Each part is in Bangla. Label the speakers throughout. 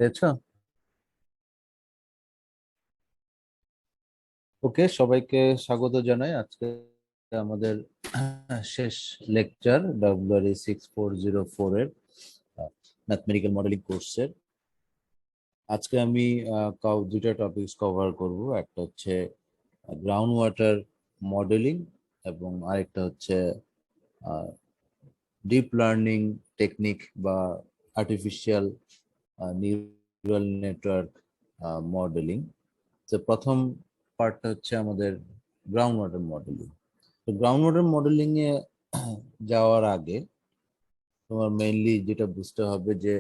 Speaker 1: পেয়েছো? ওকে, সবাইকে স্বাগত জানাই। আজকে আমাদের শেষ লেকচার WRE 6404 এর ম্যাথমেটিক্যাল মডেলিং কোর্সের। আজকে আমি দুইটা টপিকস কভার করব। একটা হচ্ছে গ্রাউন্ড ওয়াটার মডেলিং এবং আরেকটা হচ্ছে ডিপ লার্নিং টেকনিক বা আর্টিফিশিয়াল নিউরাল নেটওয়ার্ক মডেলিং। তো প্রথম পার্টটা হচ্ছে আমাদের গ্রাউন্ড ওয়াটার মডেলিং। তো গ্রাউন্ড ওয়াটার মডেলিং এ যাওয়ার আগে তোমার মেইনলি যেটা বুঝতে হবে যে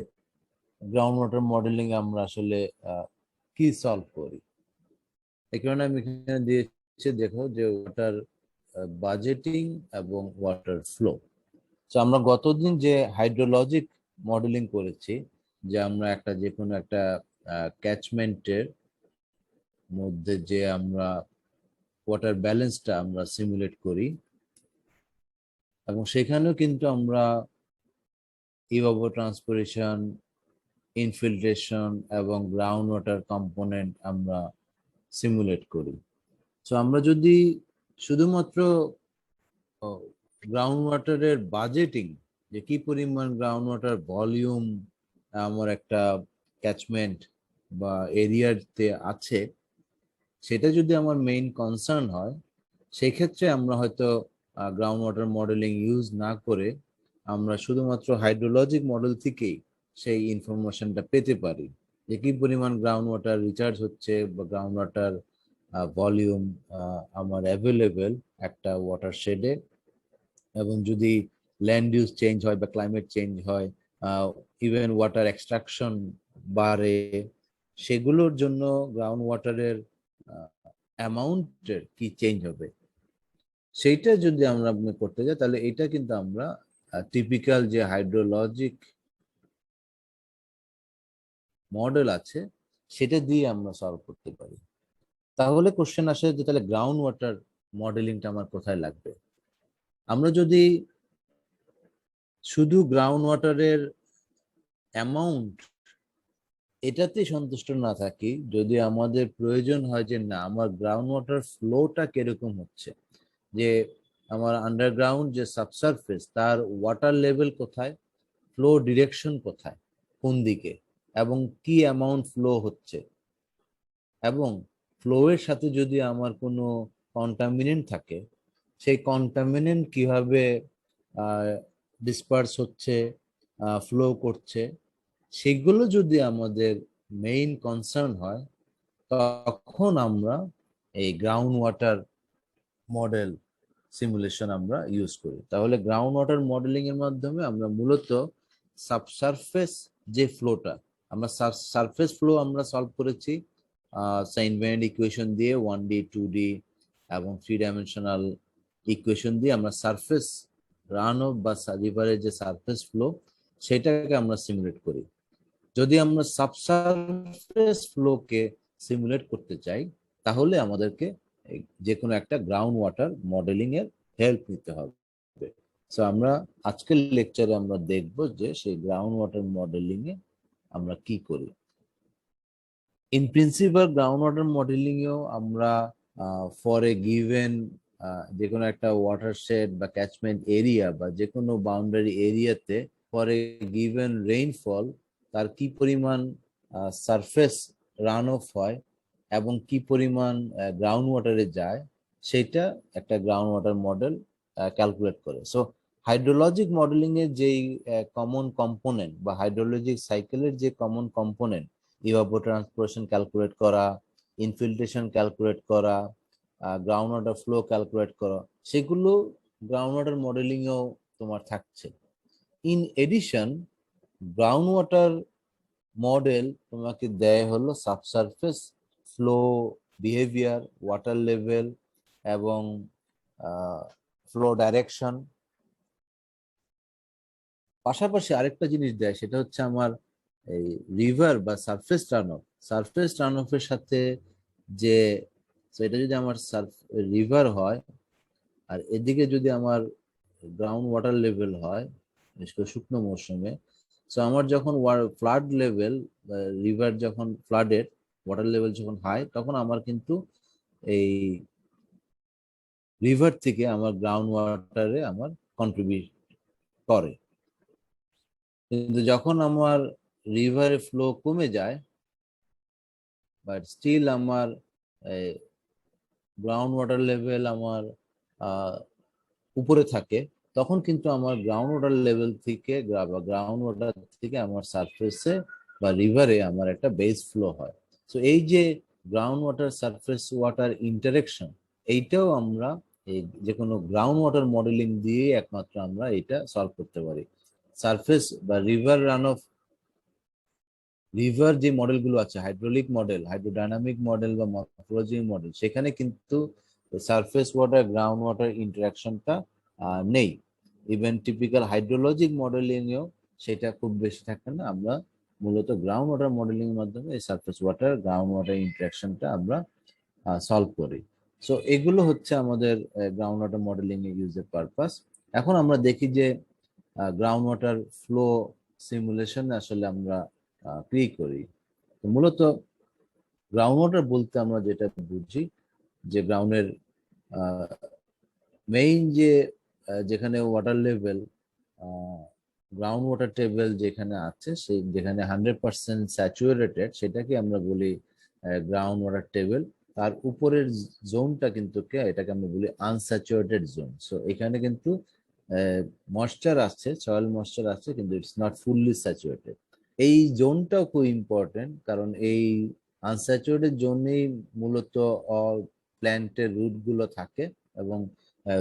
Speaker 1: গ্রাউন্ড ওয়াটার মডেলিং আমরা আসলে কি সলভ করি। এই কারণে আমি এখানে দিয়েছি, দেখো যে ওয়াটার বাজেটিং এবং ওয়াটার ফ্লো। তো আমরা গতদিন যে হাইড্রোলজিক মডেলিং করেছি, যে আমরা যে কোনো একটা ক্যাচমেন্টের মধ্যে যে আমরা ওয়াটার ব্যালেন্সটা আমরা সিমুলেট করি, এবং সেখানেও কিন্তু আমরা ইভাপোট্রান্সপিরেশন, ইনফিল্ট্রেশন এবং গ্রাউন্ড ওয়াটার কম্পোনেন্ট আমরা সিমুলেট করি। সো আমরা যদি শুধুমাত্র গ্রাউন্ড ওয়াটারের বাজেটিং, যে কি পরিমাণ গ্রাউন্ড ওয়াটার ভলিউম আমার একটা ক্যাচমেন্ট বা এরিয়াতে আছে, সেটা যদি আমার মেইন কনসার্ন হয়, সেই ক্ষেত্রে আমরা হয়তো গ্রাউন্ড ওয়াটার মডেলিং ইউজ না করে আমরা শুধুমাত্র হাইড্রোলজিক মডেল থেকেই সেই ইনফরমেশনটা পেতে পারি, যে কি পরিমাণ গ্রাউন্ড ওয়াটার রিচার্জ হচ্ছে বা গ্রাউন্ড ওয়াটার ভলিউম আমার অ্যাভেলেবেল একটা ওয়াটার শেডে। এবং যদি ল্যান্ড ইউজ চেঞ্জ হয় বা ক্লাইমেট চেঞ্জ হয়, ইভেন ওয়াটার এক্সট্রাকশন বাড়ে, সেগুলোর জন্য গ্রাউন্ড ওয়াটারের অ্যামাউন্টের কি চেঞ্জ হবে, সেইটা যদি আমরা করতে যাই, তাহলে এটা কিন্তু আমরা টিপিক্যাল যে হাইড্রোলজিক মডেল আছে সেটা দিয়ে আমরা সলভ করতে পারি। তাহলে কোশ্চেন আসে যে তাহলে গ্রাউন্ড ওয়াটার মডেলিংটা আমার কোথায় লাগবে। আমরা যদি শুধু গ্রাউন্ড ওয়াটারের অ্যামাউন্ট এটাতে সন্তুষ্ট না থাকি, যদি আমাদের প্রয়োজন হয় যে না, আমার গ্রাউন্ড ওয়াটার ফ্লোটা কিরকম হচ্ছে, যে আমার আন্ডারগ্রাউন্ড যে সাবসারফেস তার ওয়াটার লেভেল কোথায়, ফ্লো ডিরেকশন কোথায়, কোন দিকে, এবং কি অ্যামাউন্ট ফ্লো হচ্ছে, এবং ফ্লো এর সাথে যদি আমার কোনো কন্টামিনেন্ট থাকে, সেই কন্টামিনেন্ট কিভাবে ডিসপার্স হচ্ছে, ফ্লো করছে, সেগুলো যদি আমাদের মেইন কনসার্ন হয়, তখন আমরা এই গ্রাউন্ড ওয়াটার মডেল সিমুলেশন আমরা ইউজ করি। তাহলে গ্রাউন্ড ওয়াটার মডেলিং এর মাধ্যমে আমরা মূলত সাবসারফেস যে ফ্লোটা, আমরা সারফেস ফ্লো আমরা সলভ করেছি সাইনভেরিয়েন্ট ইকুয়েশন দিয়ে, 1D 2D এবং 3 ডাইমেনশনাল ইকুয়েশন দিয়ে আমরা সারফেস রান অফ বা রিভারের যে সারফেস ফ্লো সেটাকে আমরা সিমুলেট করি। যদি আমরা সাবসারফেস ফ্লোকে সিমুলেট করতে চাই, তাহলে আমাদেরকে যে কোনো একটা গ্রাউন্ড ওয়াটার মডেলিং এর হেল্প নিতে হবে। সো আমরা আজকের লেকচারে আমরা দেখব যে সেই গ্রাউন্ড ওয়াটার মডেলিং এ আমরা কি করি। In principal ground water modelling এও আমরা ফর এ গিভেন যে কোনো একটা ওয়াটারশেড বা ক্যাচমেন্ট এরিয়া বা যে কোনো বাউন্ডারি এরিয়াতে ফর এ গিভেন রেইনফল তার কি পরিমাণ সারফেস রান অফ হয় এবং কি পরিমাণ গ্রাউন্ড ওয়াটারে যায়, সেটা একটা গ্রাউন্ড ওয়াটার মডেল ক্যালকুলেট করে। সো হাইড্রোলজিক মডেলিং এর যেই কমন কম্পোনেন্ট বা হাইড্রোলজিক সাইকেলের যে কমন কম্পোনেন্ট, ইভাপোট্রান্সপিরেশন ক্যালকুলেট করা, ইনফিল্ট্রেশন ক্যালকুলেট করা, গ্রাউন্ড ওয়াটার ফ্লো ক্যালকুলেট করা, সেগুলো গ্রাউন্ড ওয়াটার মডেলিং এও তোমার থাকছে। In addition, ground water model তোমাকে দেয় হলো subsurface flow behaviour, water level এবং ফ্লো ডাইরেকশন। পাশাপাশি আরেকটা জিনিস দেয়, সেটা হচ্ছে আমার এই রিভার বা সারফেস রান অফের সাথে যে, এটা যদি আমার রিভার হয় আর এদিকে যদি আমার গ্রাউন্ড ওয়াটার লেভেল হয়, বিশেষ করে শুকনো মৌসুমে, সো আমার যখন ফ্লাড লেভেল, রিভার যখন ফ্লাডের ওয়াটার লেভেল যখন হাই, তখন আমার কিন্তু এই রিভার থেকে আমার গ্রাউন্ড ওয়াটারে আমার কন্ট্রিবিউট করে। কিন্তু যখন আমার রিভারে ফ্লো কমে যায়, বাট স্টিল আমার গ্রাউন্ড ওয়াটার লেভেল আমার উপরে থাকে, তখন কিন্তু আমার গ্রাউন্ড ওয়াটার লেভেল থেকে বা গ্রাউন্ড ওয়াটার থেকে আমার সারফেসে বা রিভারে আমার একটা বেস ফ্লো হয়। তো এই যে ground water surface water interaction, এইটাও আমরা এই যে কোনো গ্রাউন্ড ওয়াটার মডেলিং দিয়ে একমাত্র আমরা এটা সলভ করতে পারি। সারফেস বা রিভার রান অফ, রিভার যে মডেলগুলো আছে, হাইড্রোলিক মডেল, হাইড্রোডাইনামিক মডেল বা মর্ফোলজি মডেল, সেখানে কিন্তু সারফেস ওয়াটার গ্রাউন্ড ওয়াটার ইন্টারাকশনটা নেই। ইভেন টিপিক্যাল হাইড্রোলজিক মডেলিংয়েও সেটা খুব বেশি থাকে না। আমরা মূলত গ্রাউন্ড ওয়াটার মডেলিং এর মাধ্যমে এই সারফেস ওয়াটার গ্রাউন্ড ওয়াটার ইন্টারাকশনটা আমরা সলভ করি। সো এগুলো হচ্ছে আমাদের গ্রাউন্ড ওয়াটার মডেলিং এর ইউজের পারপাস। এখন আমরা দেখি যে গ্রাউন্ড ওয়াটার ফ্লো সিমুলেশন আসলে আমরা কি করি। মূলত গ্রাউন্ড ওয়াটার বলতে আমরা যেটা বুঝি যে গ্রাউন্ডের মেইন যে যেখানে water level, ground water table যেখানে আছে, সেই যেখানে 100% স্যাচুরেটেড, সেটাকে আমরা বলি গ্রাউন্ড ওয়াটার টেবিল। তার উপরের জোনটা কিন্তু এটাকে আমরা বলি আনস্যাচুরেটেড জোন। সো এখানে কিন্তু ময়েশ্চার আছে, সয়েল ময়েশ্চার আছে, কিন্তু ইটস নট ফুললি স্যাচুরেটেড। এই জোনটাও খুব ইম্পর্টেন্ট, কারণ এই আনস্যাচুরেটেড জোনেই মূলত প্ল্যান্টের রুট গুলো থাকে, এবং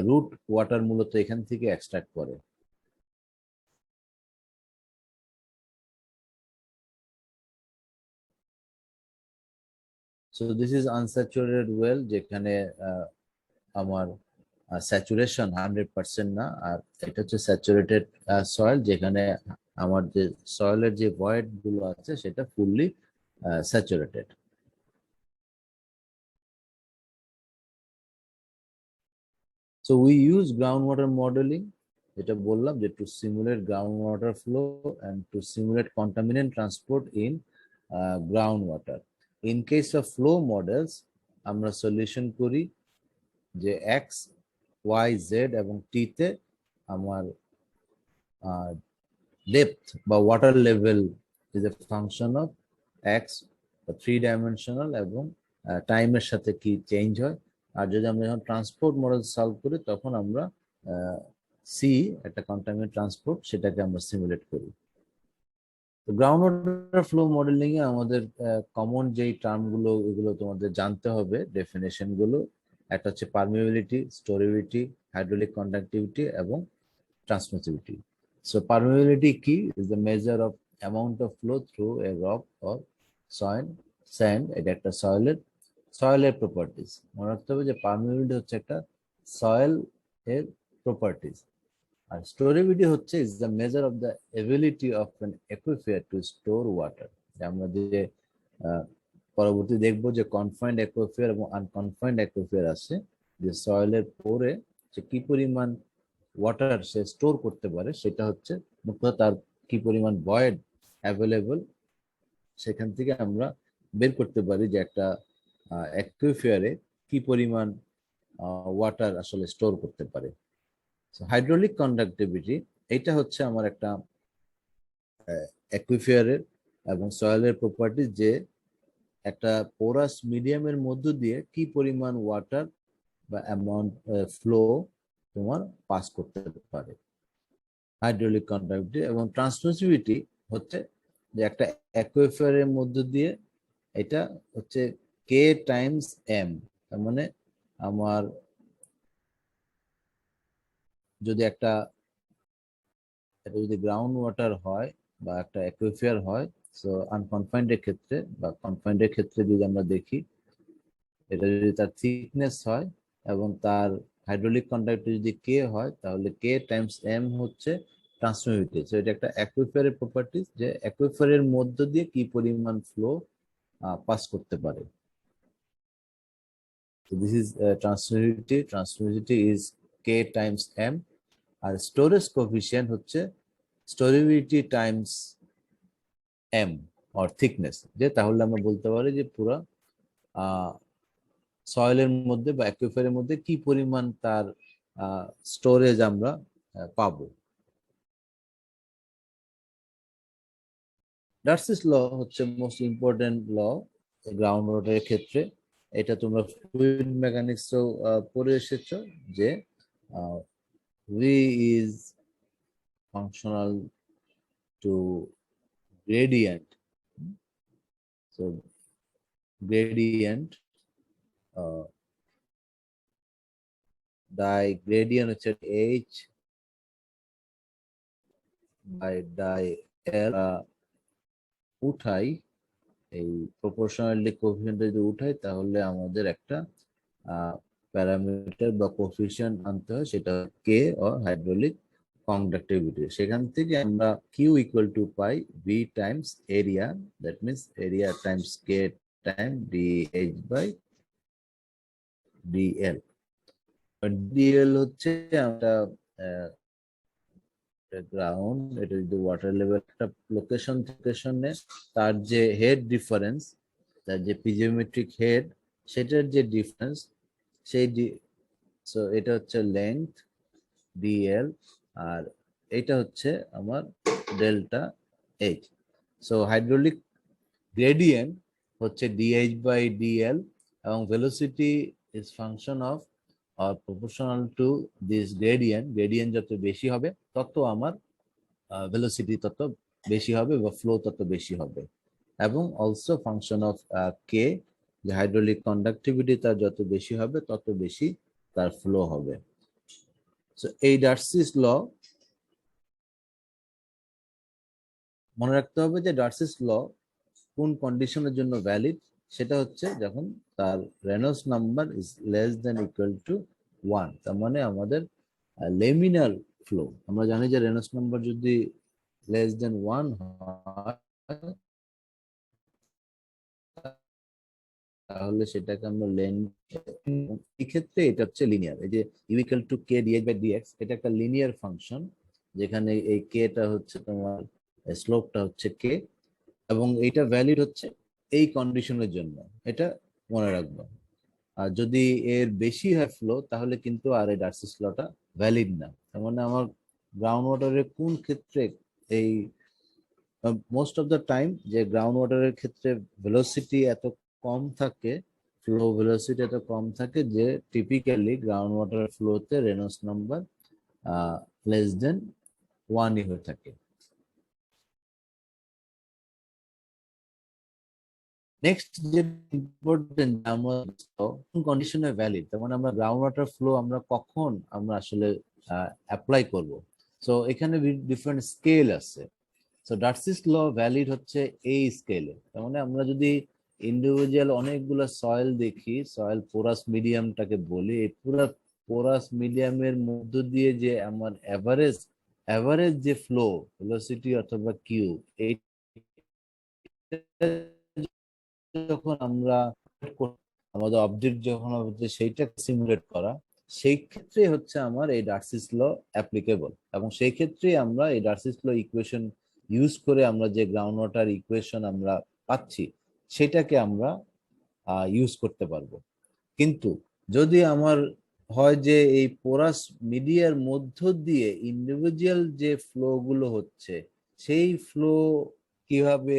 Speaker 1: রুট ওয়াটার মূলত এখান থেকে এক্সট্রাক্ট করে। So this is unsaturated well, যেখানে আমার স্যাচুরেশন 100% না। আর এটা হচ্ছে স্যাচুরেটেড সয়েল, যেখানে আমার যে সয়েলের যে ভয়েড গুলো আছে সেটা fully saturated. So we use groundwater modeling, যেটা বললাম, যে to simulate groundwater flow and to simulate contaminant transport in groundwater. In case of flow models, আমরা সলিউশন করি যে এক্স, ওয়াই, জেড এবং টি তে আমার ডেপথ বা water level is a function of x, three dimensional, এবং টাইমের সাথে কি চেঞ্জ হয়। আর যদি আমরা যখন ট্রান্সপোর্ট মডেল সলভ করি, তখন আমরা সি, একটা কন্টামিনেন্ট ট্রান্সপোর্ট, সেটাকে আমরা সিমুলেট করি। তো গ্রাউন্ড ওয়াটার ফ্লো মডেলিং এ আমাদের কমন যেই টার্ম গুলো, এগুলো তোমাদের জানতে হবে ডেফিনেশন গুলো। একটা হচ্ছে পারমিয়াবিলিটি, স্টোরেবিলিটি, হাইড্রোলিক কন্ডাক্টিভিটি এবং ট্রান্সমিসিভিটি। So permeability key is the measure of amount of flow through a rock or soil, sand, এটা একটা সয়েলের প্রপার্টিজ। মনে রাখতে হবে যে পারমিয়াবিলিটি হচ্ছে একটা সয়েল এর প্রপার্টিজ, আর স্টোরেবিলিটি হচ্ছে is the measure of the ability of an aquifer to store water. আমরা যে পরবর্তী দেখবো যে কনফাইন্ড অ্যাকুইফায়ার এবং আনকনফাইন্ড অ্যাকুইফায়ার আছে, যে সয়েলের পরে যে কি পরিমাণ ওয়াটার সে স্টোর করতে পারে, সেটা হচ্ছে মুখ্যত তার কি পরিমাণ ভয়েড অ্যাভেলেবল। সেখান থেকে আমরা বের করতে পারি যে একটা অ্যাকুইফায়ারে কি পরিমাণ ওয়াটার আসলে স্টোর করতে পারে। হাইড্রোলিক কন্ডাক্টিভিটি, এটা হচ্ছে আমার একটা অ্যাকুইফায়ারের এবং সয়েলের প্রপার্টি, যে একটা পোরাস মিডিয়ামের মধ্য দিয়ে কি পরিমাণ ওয়াটার বা অ্যামাউন্ট ফ্লো তোমার পাস করতে পারে, হাইড্রোলিক কন্ডাক্টিভিটি। এবং ট্রান্সমিসিভিটি হচ্ছে যে একটা অ্যাকুইফায়ারের মধ্য দিয়ে, এটা হচ্ছে কে টাইমস এম। তার মানে আমার যদি একটা, এটা যদি গ্রাউন্ড ওয়াটার হয় বা একটা অ্যাকুইফায়ার হয়, সো আনকনফাইন্ডের ক্ষেত্রে বা কনফাইন্ডের ক্ষেত্রে যদি আমরা দেখি, এটা যদি তার থিকনেস হয় এবং তার হাইড্রোলিক কন্ডাক্টিভিটি যদি কে হয়, তাহলে কে টাইমস এম হচ্ছে ট্রান্সমিসিভিটি। সো এটা একটা অ্যাকুইফায়ারের প্রপার্টিজ, যে অ্যাকুইফায়ারের মধ্য দিয়ে কি পরিমাণ ফ্লো পাস করতে পারে। So this is transmissivity. Transmissivity is k times m, আর স্টোরেজ কোফিশিয়েন্ট হচ্ছে storability times m or thickness, যে তাহলে আমরা বলতে পারি যে পুরো সয়েলের মধ্যে বা অ্যাকুইফারের মধ্যে কি পরিমাণ তার স্টোরেজ আমরা পাবো। ডার্সিস ল হচ্ছে মোস্ট ইম্পর্টেন্ট ল গ্রাউন্ড ওয়াটারের ক্ষেত্রে। এটা তোমরা ফ্লুইড মেকানিক্সও পড়ে এসেছো, যে v is functional to gradient. So gradient, die gradient হচ্ছে h by die l উঠাই, এই প্রপোর্শনালি কোএফিসিয়েন্ট যদি উঠাই তাহলে আমাদের একটা প্যারামিটার বা কোএফিসিয়েন্ট আনতে হয়, সেটা কে ও হাইড্রোলিক কন্ডাক্টিভিটি। সেখান থেকে আমরা q equal to pi v times area, that means area times k time dh by dl. Dl হচ্ছে আমরা গ্রাউন্ড, এটা যদি ওয়াটার লেভেল একটা লোকেশনে তার যে হেড ডিফারেন্স, তার যে পিজিওমেট্রিক হেড, সেটার যে ডিফারেন্স, সেই সো এটা হচ্ছে লেন্থ ডিএল, আর এটা হচ্ছে আমার delta H. So hydraulic gradient হচ্ছে ডিএইচ বাই ডিএল, এবং velocity is function of or proportional to this gradient. Gradient যত বেশি হবে তত আমার ভেলোসিটি তত বেশি হবে বা ফ্লো তত বেশি হবে, এবং অলসো ফাংশন অফ কে, যে হাইড্রোলিক কন্ডাক্টিভিটি তার যত বেশি হবে তত বেশি তার ফ্লো হবে। সো এই ডার্সিস ল মনে রাখতে হবে যে ডার্সিস ল কোন কন্ডিশনের জন্য ভ্যালিড, সেটা হচ্ছে যখন তার Reynolds number is less than equal to 1, তার মানে আমাদের লেমিনার ফ্লো। আমরা জানি যে রেনল্ডস নাম্বার যদি লেস দেন 1 হয় তাহলে সেটাকে আমরা এই ক্ষেত্রে এটা হচ্ছে লিনিয়ার। এই যে u equal to k dx by dx, এটা একটা লিনিয়ার ফাংশন, যেখানে এই কে টা হচ্ছে তোমার স্লোপটা হচ্ছে কে, এবং এইটা ভ্যালিড হচ্ছে এই কন্ডিশনের জন্য, এটা মনে রাখবো। আর যদি এর বেশি হয় ফ্লো, তাহলে কিন্তু আর এই ডার্সিস লটা ভ্যালিড না। তার মানে আমার গ্রাউন্ড ওয়াটারের কোন ক্ষেত্রে এই মোস্ট অফ দ্য টাইম যে গ্রাউন্ড ওয়াটারের ক্ষেত্রে ভেলোসিটি এত কম থাকে, ফ্লো ভেলোসিটি এত কম থাকে, যে টিপিক্যালি গ্রাউন্ড ওয়াটার ফ্লোতে রেনল্ডস নাম্বার লেস দেন 1 হয়ে থাকে। নেক্সট যে ইম্পর্টেন্ট, আমরা কন্ডিশনে ভ্যালিড, তার মানে আমরা গ্রাউন্ড ওয়াটার ফ্লো আমরা কখন আমরা আসলে অ্যাপ্লাই করব। সো এখানে ডিফারেন্ট স্কেল আছে। সো ডার্সিস ল ভ্যালিড হচ্ছে এই স্কেলে। তার মানে আমরা যদি ইন্ডিভিজুয়াল অনেকগুলো সয়েল দেখি, সয়েল পোরাস মিডিয়ামটাকে বলি, এই পুরো পোরাস মিডিয়ামের মধ্য দিয়ে যে আমার এভারেজ যে ফ্লো ভেলোসিটি অথবা কিউ, এই যখন আমরা আমাদের অবজেক্ট যখন হচ্ছে সেইটাকে সিমুলেট করা, সেই ক্ষেত্রে হচ্ছে আমার এই ডার্সিস ল অ্যাপ্লিকেবল, এবং সেই ক্ষেত্রে আমরা এই ডার্সিস ল ইকুয়েশন ইউজ করে আমরা যে গ্রাউন্ড ওয়াটার ইকুয়েশন আমরা পাচ্ছি, সেটাকে আমরা ইউজ করতে পারবো। কিন্তু যদি আমার হয় যে এই পোরাস মিডিয়ার মধ্য দিয়ে ইন্ডিভিজুয়াল যে ফ্লো গুলো হচ্ছে, সেই ফ্লো কিভাবে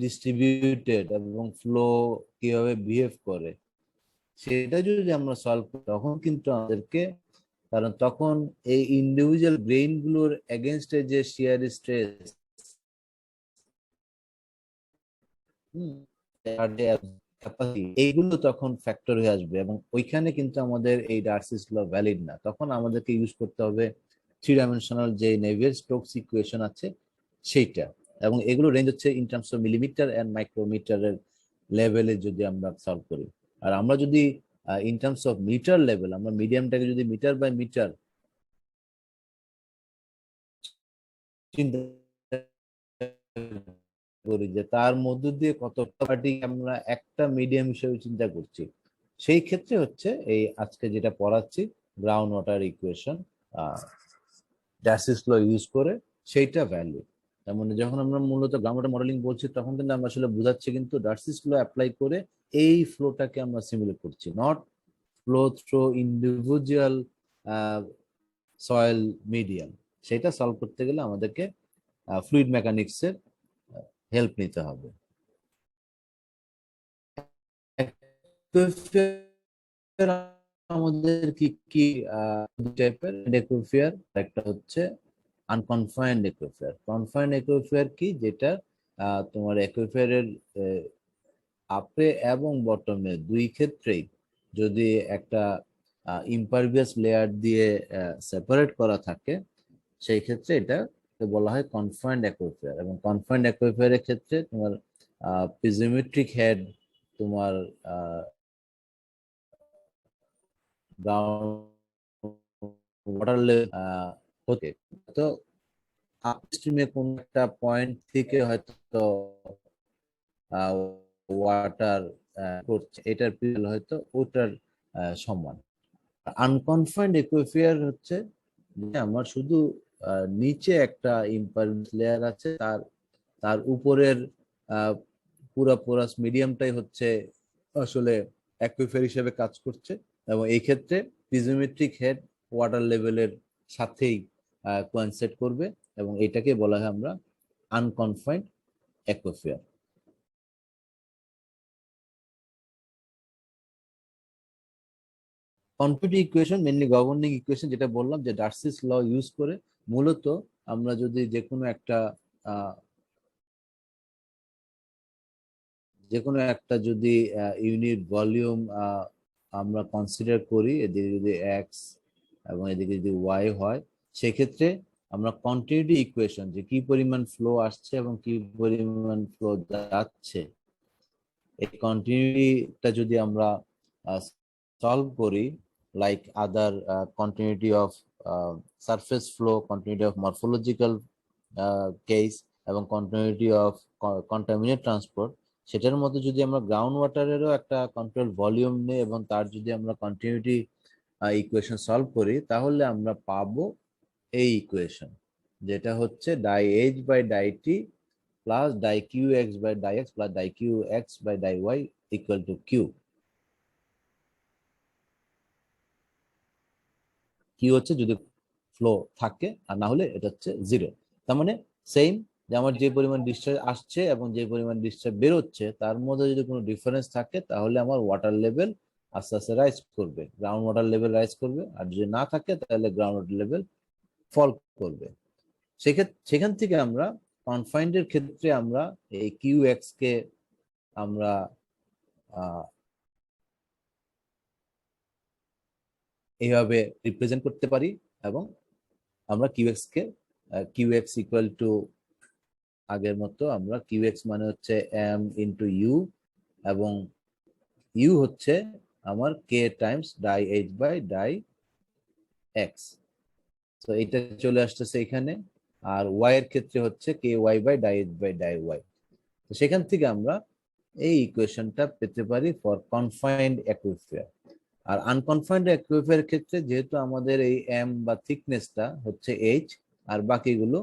Speaker 1: ডিস্ট্রিবিউটেড এবং ফ্লো কিভাবে বিহেভ করে, সেটা যদি আমরা সলভ করি, তখন কিন্তু আমাদেরকে, কারণ তখন এই ইন্ডিভিজুয়াল গ্রেইন গুলোর এগেনস্টে যে শিয়ার স্ট্রেস, এইগুলো তখন ফ্যাক্টর হয়ে আসবে, এবং ওইখানে কিন্তু আমাদের এই ডার্সিস ল ভ্যালিড না। তখন আমাদেরকে ইউজ করতে হবে 3 ডাইমেনশনাল যে নেভিয়ার স্টোকস ইকুয়েশন আছে সেইটা, এবং এগুলো রেঞ্জ হচ্ছে in terms of millimetre and মাইক্রোমিটারের লেভেলে যদি আমরা সলভ করি। আর আমরা যদি in terms of metre level, আমরা মিডিয়ামটাকে যদি মিটার বাই মিটার চিন্তা করি, যে তার মধ্য দিয়ে কত পার্টি আমরা একটা মিডিয়াম হিসেবে চিন্তা করছি, সেই ক্ষেত্রে হচ্ছে এই আজকে যেটা পড়াচ্ছি গ্রাউন্ড ওয়াটার ইকুয়েশন ডার্সিস ল ইউজ করে, সেইটা ভ্যালু। তার মানে যখন আমরা মূলত গ্রাউন্ড ওয়াটার মডেলিং বলছি তখন কিন্তু আমরা আসলে বোঝাচ্ছি কিন্তু ডার্সিস ল অ্যাপ্লাই করে এই ফ্লোটাকে আমরা সিমুলেট করছি, not flow through individual soil medium. সেটা সলভ করতে গেলে আমাদেরকে ফ্লুইড মেকানিক্সের হেল্প নিতে হবে। আমাদের কি কি টাইপের একুইফায়ার, একটা হচ্ছে আনকনফাইন্ড একুইফায়ার। কনফাইন্ড একুইফায়ার কি, যেটা তোমার একুইফায়ারের আপে এবং বটমে দুই ক্ষেত্রেই যদি একটা ইম্পারভিয়াস লেয়ার দিয়ে সেপারেট করা থাকে, সেই ক্ষেত্রে এটা বলা হয় কনফাইন্ড অ্যাকুইফায়ার। এবং কনফাইন্ড অ্যাকুইফায়ারের ক্ষেত্রে তোমার প্রিজমেট্রিক হেড, তোমার ওয়াটার লেভেল হতে তো আপস্ট্রিমে কোন একটা পয়েন্ট থেকে হয়তো ওয়াটার করছে, এটার পিএল হয়তো ওটার সমান। আনকনফাইন্ড একুইফায়ার হচ্ছে যে আমার শুধু নিচে একটা ইম্পারভিয়াস লেয়ার আছে, তার তার উপরের পুরা পোরাস মিডিয়ামটাই হচ্ছে আসলে অ্যাকুইফায়ার হিসেবে কাজ করছে, এবং এই ক্ষেত্রে প্রিজমেট্রিক হেড ওয়াটার লেভেলের সাথেই কোইনসাইড করবে, এবং এটাকে বলা হয় আমরা unconfined aquifer. Continuity equation mainly governing equation, যেটা বললাম যে ডার্সিস ল ইউজ করে মূলত আমরা যদি যে কোনো একটা যদি ইউনিট ভলিউম আমরা কনসিডার করি, এদিকে যদি এক্স এবং এদিকে যদি ওয়াই হয়, সেক্ষেত্রে আমরা কন্টিনিউটি ইকুয়েশন, যে কি পরিমাণ ফ্লো আসছে এবং কি পরিমাণ ফ্লো যাচ্ছে, এই কন্টিনিউটিটা যদি আমরা সলভ করি, like other continuity of surface flow, continuity of morphological case, এবং কন্টিনিউটি অফ কন্টামিনেট ট্রান্সপোর্ট, সেটার মধ্যে যদি আমরা গ্রাউন্ড ওয়াটারেরও একটা কন্ট্রোল ভলিউম নেই এবং তার যদি আমরা কন্টিনিউটি ইকুয়েশন সলভ করি, তাহলে আমরা পাবো এই ইকুয়েশন, যেটা হচ্ছে die h by die t plus die q x by die x plus die q x by die y equal to q. Q হচ্ছে যদি ফ্লো থাকে, আর না হলে এটা হচ্ছে জিরো। তার মানে সেম, যে আমার যে পরিমাণ ডিসচার্জ আসছে এবং যে পরিমাণ ডিসচার্জ বেরোচ্ছে তার মধ্যে যদি কোনো ডিফারেন্স থাকে, তাহলে আমার ওয়াটার লেভেল আস্তে আস্তে রাইজ করবে, গ্রাউন্ড ওয়াটার লেভেল রাইজ করবে, আর যদি না থাকে তাহলে গ্রাউন্ড ওয়াটার লেভেল ফল করবে। সেখান থেকে আমরা কনফাইন্ডের ক্ষেত্রে আমরা এই কিউ এক্স কে আমরা এইভাবে রিপ্রেজেন্ট করতে পারি, এবং আমরা কিউএক্স কে কিউএক্স ইকুয়াল টু আগের মতো, আমরা কিউএক্স মানে হচ্ছে এম ইন্টু ইউ, এবং ইউ হচ্ছে আমার K times die h by die x. তো এটা চলে আসতেছে এখানে, আর ওয়াই এর ক্ষেত্রে হচ্ছে K y by die h by die y. তো সেখান থেকে আমরা এই ইকুয়েশনটা পেতে পারি ফর কনফাইন্ড অ্যাকুইফায়ার। আর আনকনফাইন্ড অ্যাকুইফায়ার ক্ষেত্রে যেহেতু আমাদের এই এম বা থিকনেসটা হচ্ছে এইচ, আর বাকিগুলো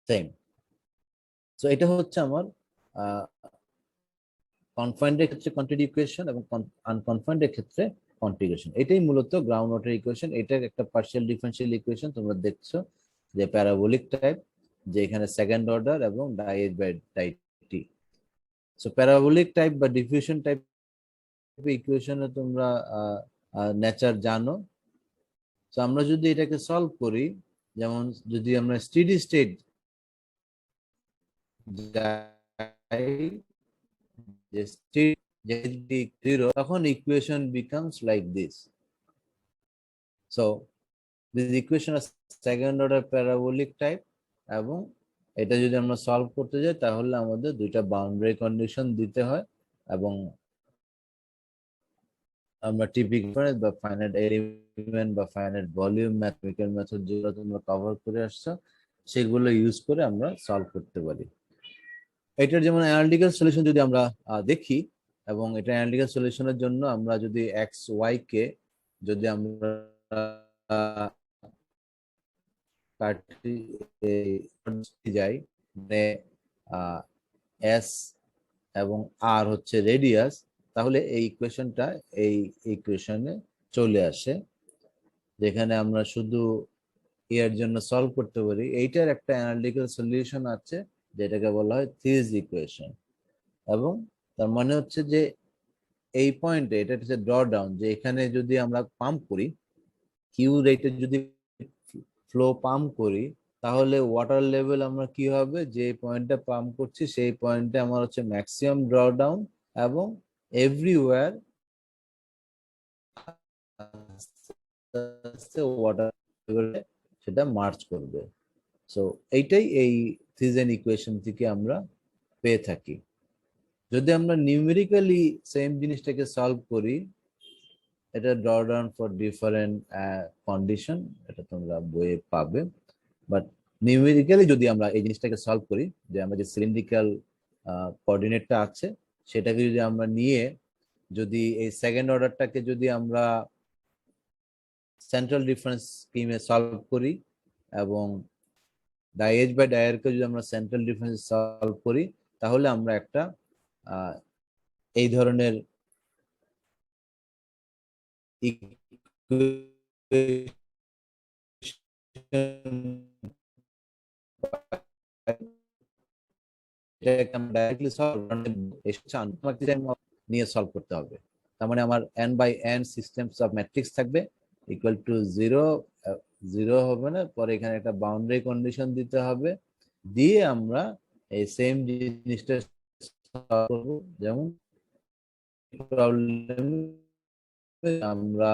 Speaker 1: সেম। সো এটা হচ্ছে আমার কনফাইন্ডের ক্ষেত্রে কন্টিনিউটি ইকুয়েশন এবং আনকনফাইন্ডের ক্ষেত্রে কন্টিনিউশন। এটাই মূলত গ্রাউন্ড ওয়াটার ইকুয়েশন। এটা একটা পার্শিয়াল ডিফারেনশিয়াল ইকুয়েশন, তোমরা দেখছো যে প্যারাবোলিক টাইপ, যে এখানে সেকেন্ড অর্ডার এবং die h by die t. So parabolic type বা ডিফিউশন টাইপ ইকুয়েশনে তোমরা নেচার জানো। তো আমরা যদি এটাকে সলভ করি, যেমন যদি আমরা স্টেডি স্টেট যাই, যে স্টেট জিরো, তখন equation becomes like this. So this equation are second order parabolic type, এবং এটা যদি আমরা সলভ করতে যাই তাহলে আমাদের দুইটা বাউন্ডারি কন্ডিশন দিতে হয়, এবং আমরা টিপিক্যাল বা ফাইনাইট এলিমেন্ট বা ফাইনাইট ভলিউম ম্যাথমেটিক্যাল মেথড যেগুলো তোমরা কভার করে আসছো, সেগুলো ইউজ করে আমরা সলভ করতে পারি। এটার যেমন অ্যানালিটিক্যাল সলিউশন যদি আমরা দেখি, এবং এটা অ্যানালিটিক্যাল সলিউশনের জন্য আমরা যদি এক্স ওয়াই কে যদি আমরা কাটি যাই, মানে এস এবং আর হচ্ছে রেডিয়াস, তাহলে এই ইকুয়েশনটা এই ইকুয়েশনে চলে আসে, যেখানে আমরা শুধু এর জন্য সলভ করতে পারি। এইটার একটা অ্যানালিটিক্যাল সলিউশন আছে যেটাকে বলা হয় থিস ইকুয়েশন। এবং তার মানে হচ্ছে যে এই পয়েন্টে এটা হচ্ছে ড্র ডাউন, যে এখানে যদি আমরা পাম্প করি, কিউ রেটে যদি ফ্লো পাম্প করি, তাহলে ওয়াটার লেভেল আমরা কি হবে, যে পয়েন্টে পাম্প করছি সেই পয়েন্টে আমার হচ্ছে ম্যাক্সিমাম ড্র ডাউন, এবং এভরিওয়্যার ওয়াটার লেভেলে সেটা মার্চ করবে। সো এইটাই এই থিজেন ইকুয়েশন থেকে আমরা পেয়ে থাকি। যদি আমরা নিউমেরিক্যালি সেম জিনিসটাকে সলভ করি, এটা draw down for different condition, এটা তোমরা বইয়ে পাবে। বাট নিউমেরিক্যালি যদি আমরা এই জিনিসটাকে সলভ করি, যে আমরা যে সিলিন্ড্রিক্যাল কোঅর্ডিনেটটা আছে সেটাকে যদি আমরা নিয়ে যদি এই সেকেন্ড অর্ডারটাকে যদি আমরা সেন্ট্রাল ডিফারেন্স স্কিমে সলভ করি, এবং ডাইএইচ বাই ডাইআরকে যদি আমরা সেন্ট্রাল ডিফারেন্স সলভ করি, তাহলে আমরা একটা এই ধরনের নিয়ে সলভ করতে হবে। তার মানে আমার n by n systems of matrix থাকবে, ইকুয়াল টু 0, 0 হবে না, পরে এখানে একটা বাউন্ডারি কন্ডিশন দিতে হবে, দিয়ে আমরা এই সেম জিনিসটা সলভ করব। যেমন প্রবলেম আমরা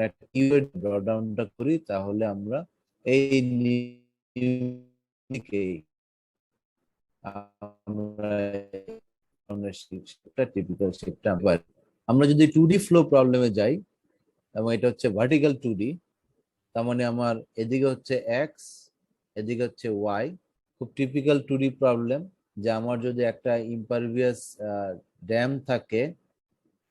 Speaker 1: একটা কিওয়ার্ড ড্র ডাউনটা করি, তাহলে আমরা এই আমরা যদি 2D ফ্লো প্রবলেমে যাই, এবং এটা হচ্ছে ভার্টিক্যাল 2D, তার মানে আমার এদিকে হচ্ছে এক্স, এদিকে হচ্ছে ওয়াই। খুব টিপিক্যাল 2D প্রবলেম, যে আমার যদি একটা ইম্পারভিয়াস ড্যাম থাকে,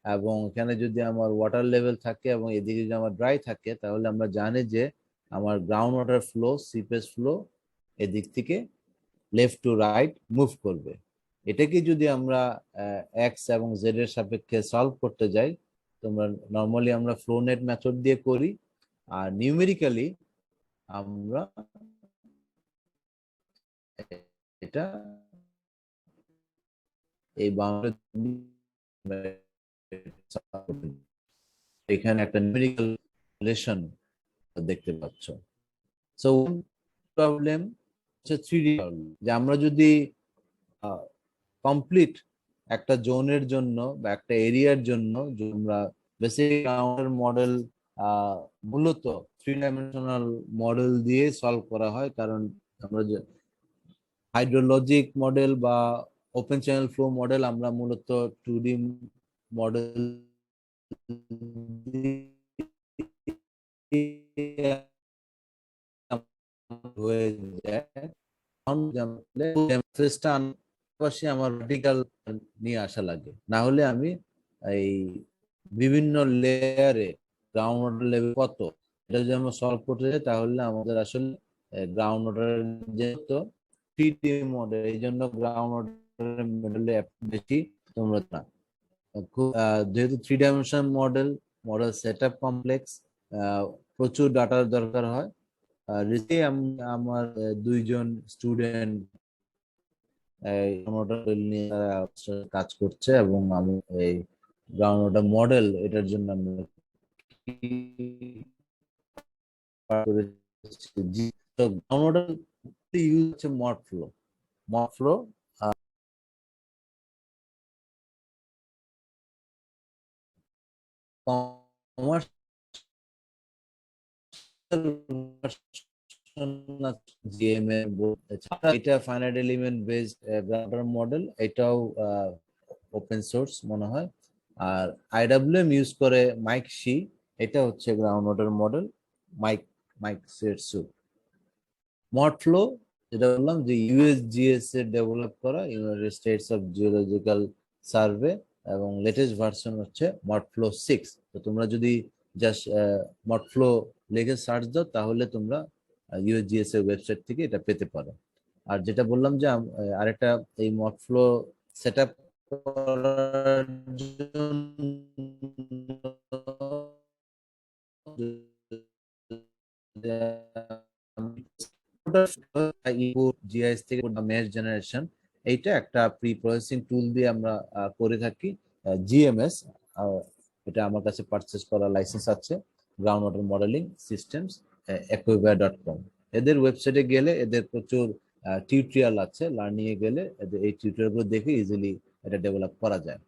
Speaker 1: এবং এখানে যদি আমার ওয়াটার লেভেল থাকে, এবং এদিকে যদি আমার ড্রাই থাকে, তাহলে আমরা জানি যে আমার ground water flow, seepage flow এদিক থেকে লেফট টু রাইট মুভ করবে। এটাকে যদি আমরা এক্স এবং জেড এর সাপেক্ষে সলভ করতে যাই, তোমরা নর্মালি আমরা ফ্লো নেট মেথড দিয়ে করি, আর নিউমেরিক্যালি আমরা এটা এই বাউন্ডারি এখানে একটা নিউমেরিক্যাল রিলেশন দেখতে পাচ্ছ। সো প্রবলেম হচ্ছে 3D প্রবলেম, যে আমরা যদি কমপ্লিট একটা জোনের জন্য বা একটা এরিয়ার জন্য, আমরা বেসিক মডেল মূলত 3 ডাইমেনশনাল মডেল দিয়ে সলভ করা হয়, কারণ আমরা যে হাইড্রোলজিক মডেল বা ওপেন চ্যানেল ফ্লো মডেল আমরা মূলত 2D মডেল হয়ে যায়। আমার ভার্টিক্যাল নিয়ে আসা লাগে, না হলে আমি এই বিভিন্ন লেয়ারে গ্রাউন্ড ওয়াটার লেভেল কত, এটা যদি আমরা সলভ করতে যাই, তাহলে আমাদের আসলে গ্রাউন্ড ওয়াটার যেহেতু 3D মডেল, এই জন্য গ্রাউন্ড ওয়াটার মডেলে বেশি তোমরা না। যেহেতু 3 dimension model, model set up complex, প্রচুর ডাটার দরকার হয়। আমার 2জন স্টুডেন্ট নিয়ে কাজ করছে, এবং আমি এই গ্রাউন্ড ওয়াটার মডেল এটার জন্য আমরা গ্রাউন্ড ওয়াটার ইউজ হচ্ছে মড ফ্লো। মড ফ্লো কমার্স এটা finite element based ground model, এটাও ওপেন সোর্স মনে হয়। আর আইডব্লিউএম ইউজ করে মাইক শি, এটা হচ্ছে গ্রাউন্ড ওয়াটার মডেল, মাইক মাইক সেটসু। মড ফ্লো যেটা বললাম, যে ইউএসজিএস এর ডেভেলপ করা, United States of Geological Survey, এবং লেটেস্ট ভার্সন হচ্ছে মড ফ্লো 6। তো তোমরা যদি জাস্ট মড ফ্লো লিখে সার্চ দাও, তাহলে তোমরা ইউএসজিএস এর ওয়েবসাইট থেকে এটা পেতে পারো। আর যেটা বললাম যে আরেকটা এই মডফ্লো সেট আপ করার জিআইএস থেকে মেশ জেনারেশন, এইটা একটা প্রি প্রসেসিং টুল দিয়ে আমরা করে থাকি। জিএমএস, এটা আমার কাছে পারচেস করা লাইসেন্স আছে, ground water modelling systems aquavia.com। এদের ওয়েবসাইটে গেলে এদের প্রচুর টিউটোরিয়াল আছে, লার্নিং এ গেলে এদের এই টিউটোরিয়াল গুলো দেখে ইজিলি এটা ডেভেলপ করা যায়।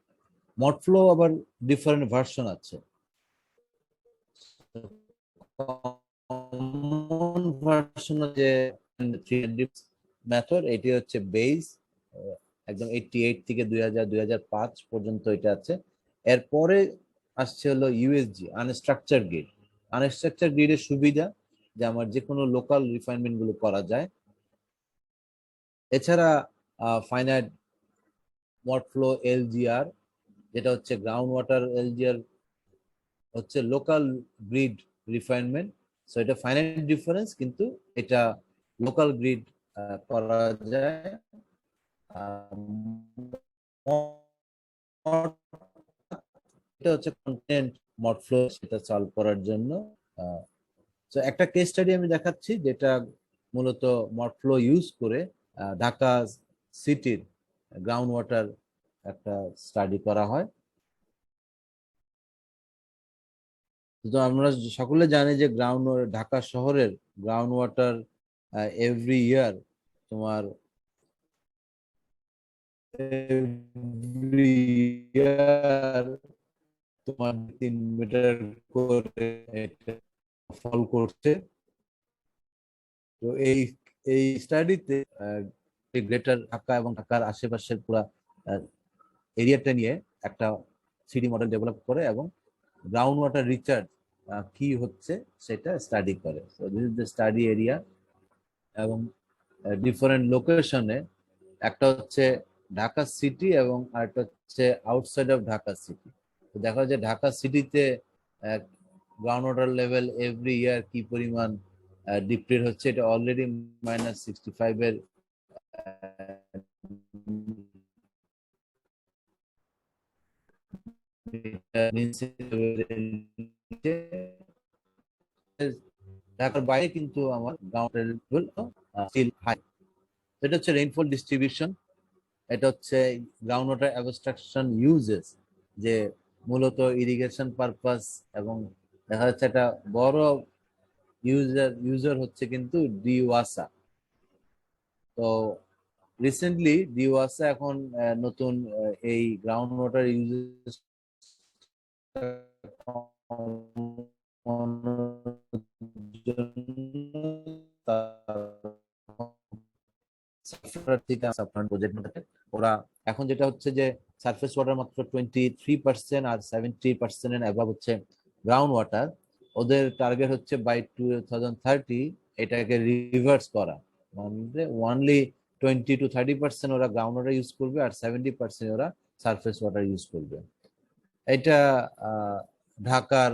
Speaker 1: মডফ্লো আবার ডিফারেন্ট ভার্সন আছে। কমন ভার্সন যে মেথড, এটি হচ্ছে বেস একদম 88 থেকে 2000 2005 পর্যন্ত এটা আছে। এরপরে আসছে হলো ইউএসজি আনস্ট্রাকচার গ্রিড। আনস্ট্রাকচার গ্রিডের সুবিধা যে আমার যে কোনো লোকাল রিফাইনমেন্ট গুলো করা যায়। এছাড়া ফাইনাইট মডফ্লো এলজিআর, যেটা হচ্ছে গ্রাউন্ড ওয়াটার এলজিআর হচ্ছে লোকাল গ্রিড রিফাইনমেন্ট। সো এটা ফাইনাইট ডিফারেন্স, কিন্তু এটা লোকাল গ্রিড করা যায়। এটা হচ্ছে কন্টেন্ট মডফ্লো, সেটা সলভ করার জন্য। তো একটা কেস স্টাডি আমি দেখাচ্ছি, যেটা মূলত মডফ্লো ইউজ করে ঢাকা সিটির গ্রাউন্ড ওয়াটার একটা স্টাডি করা হয়। তো আমরা সকলে জানি যে ঢাকা শহরের গ্রাউন্ড ওয়াটার এভরি ইয়ার তোমার তোমার 3 মিটার করে ফল করছে। তো এই স্টাডিতে গ্রেটার ঢাকা এবং ঢাকার আশেপাশের পুরা এরিয়াটা নিয়ে একটা 3D মডেল ডেভেলপ করে এবং গ্রাউন্ড ওয়াটার রিচার্জ কি হচ্ছে সেটা স্টাডি করে। So this is the study area. এবং ডিফারেন্ট লোকেশনে, একটা হচ্ছে ঢাকা সিটি এবং আরেকটা হচ্ছে আউটসাইড অফ ঢাকা সিটি। তো দেখা যায় ঢাকা সিটিতে ground water level every year কি পরিমাণ ডিপ্লিট হচ্ছে, এটা অলরেডি -65 এর ঢাকার বাইরে কিন্তু আমার গ্রাউন্ড লেভেল স্টিল হাই। এটা হচ্ছে রেইনফল ডিস্ট্রিবিউশন। এটা হচ্ছে গ্রাউন্ড ওয়াটার অ্যাবস্ট্রাকশন ইউজেস, যে মূলত ইরিগেশন পারপাস, এবং দেখা যাচ্ছে একটা বড় ইউজার হচ্ছে কিন্তু ডিওয়াসা। তো রিসেন্টলি ডিওয়াসা এখন নতুন এই গ্রাউন্ড ওয়াটার ইউজেস ওরা এখন যেটা হচ্ছে যে সারফেস ওয়াটার মাত্র 23% আর 70% এর অ্যাবাভ হচ্ছে গ্রাউন্ড ওয়াটার। ওদের টার্গেট হচ্ছে বাই 2030 এটাকে রিভার্স করা, মানে ওনলি 20 to 30% ওরা গ্রাউন্ড ওয়াটার ইউজ করবে আর 70% ওরা সারফেস ওয়াটার ইউজ করবে। এটা ঢাকার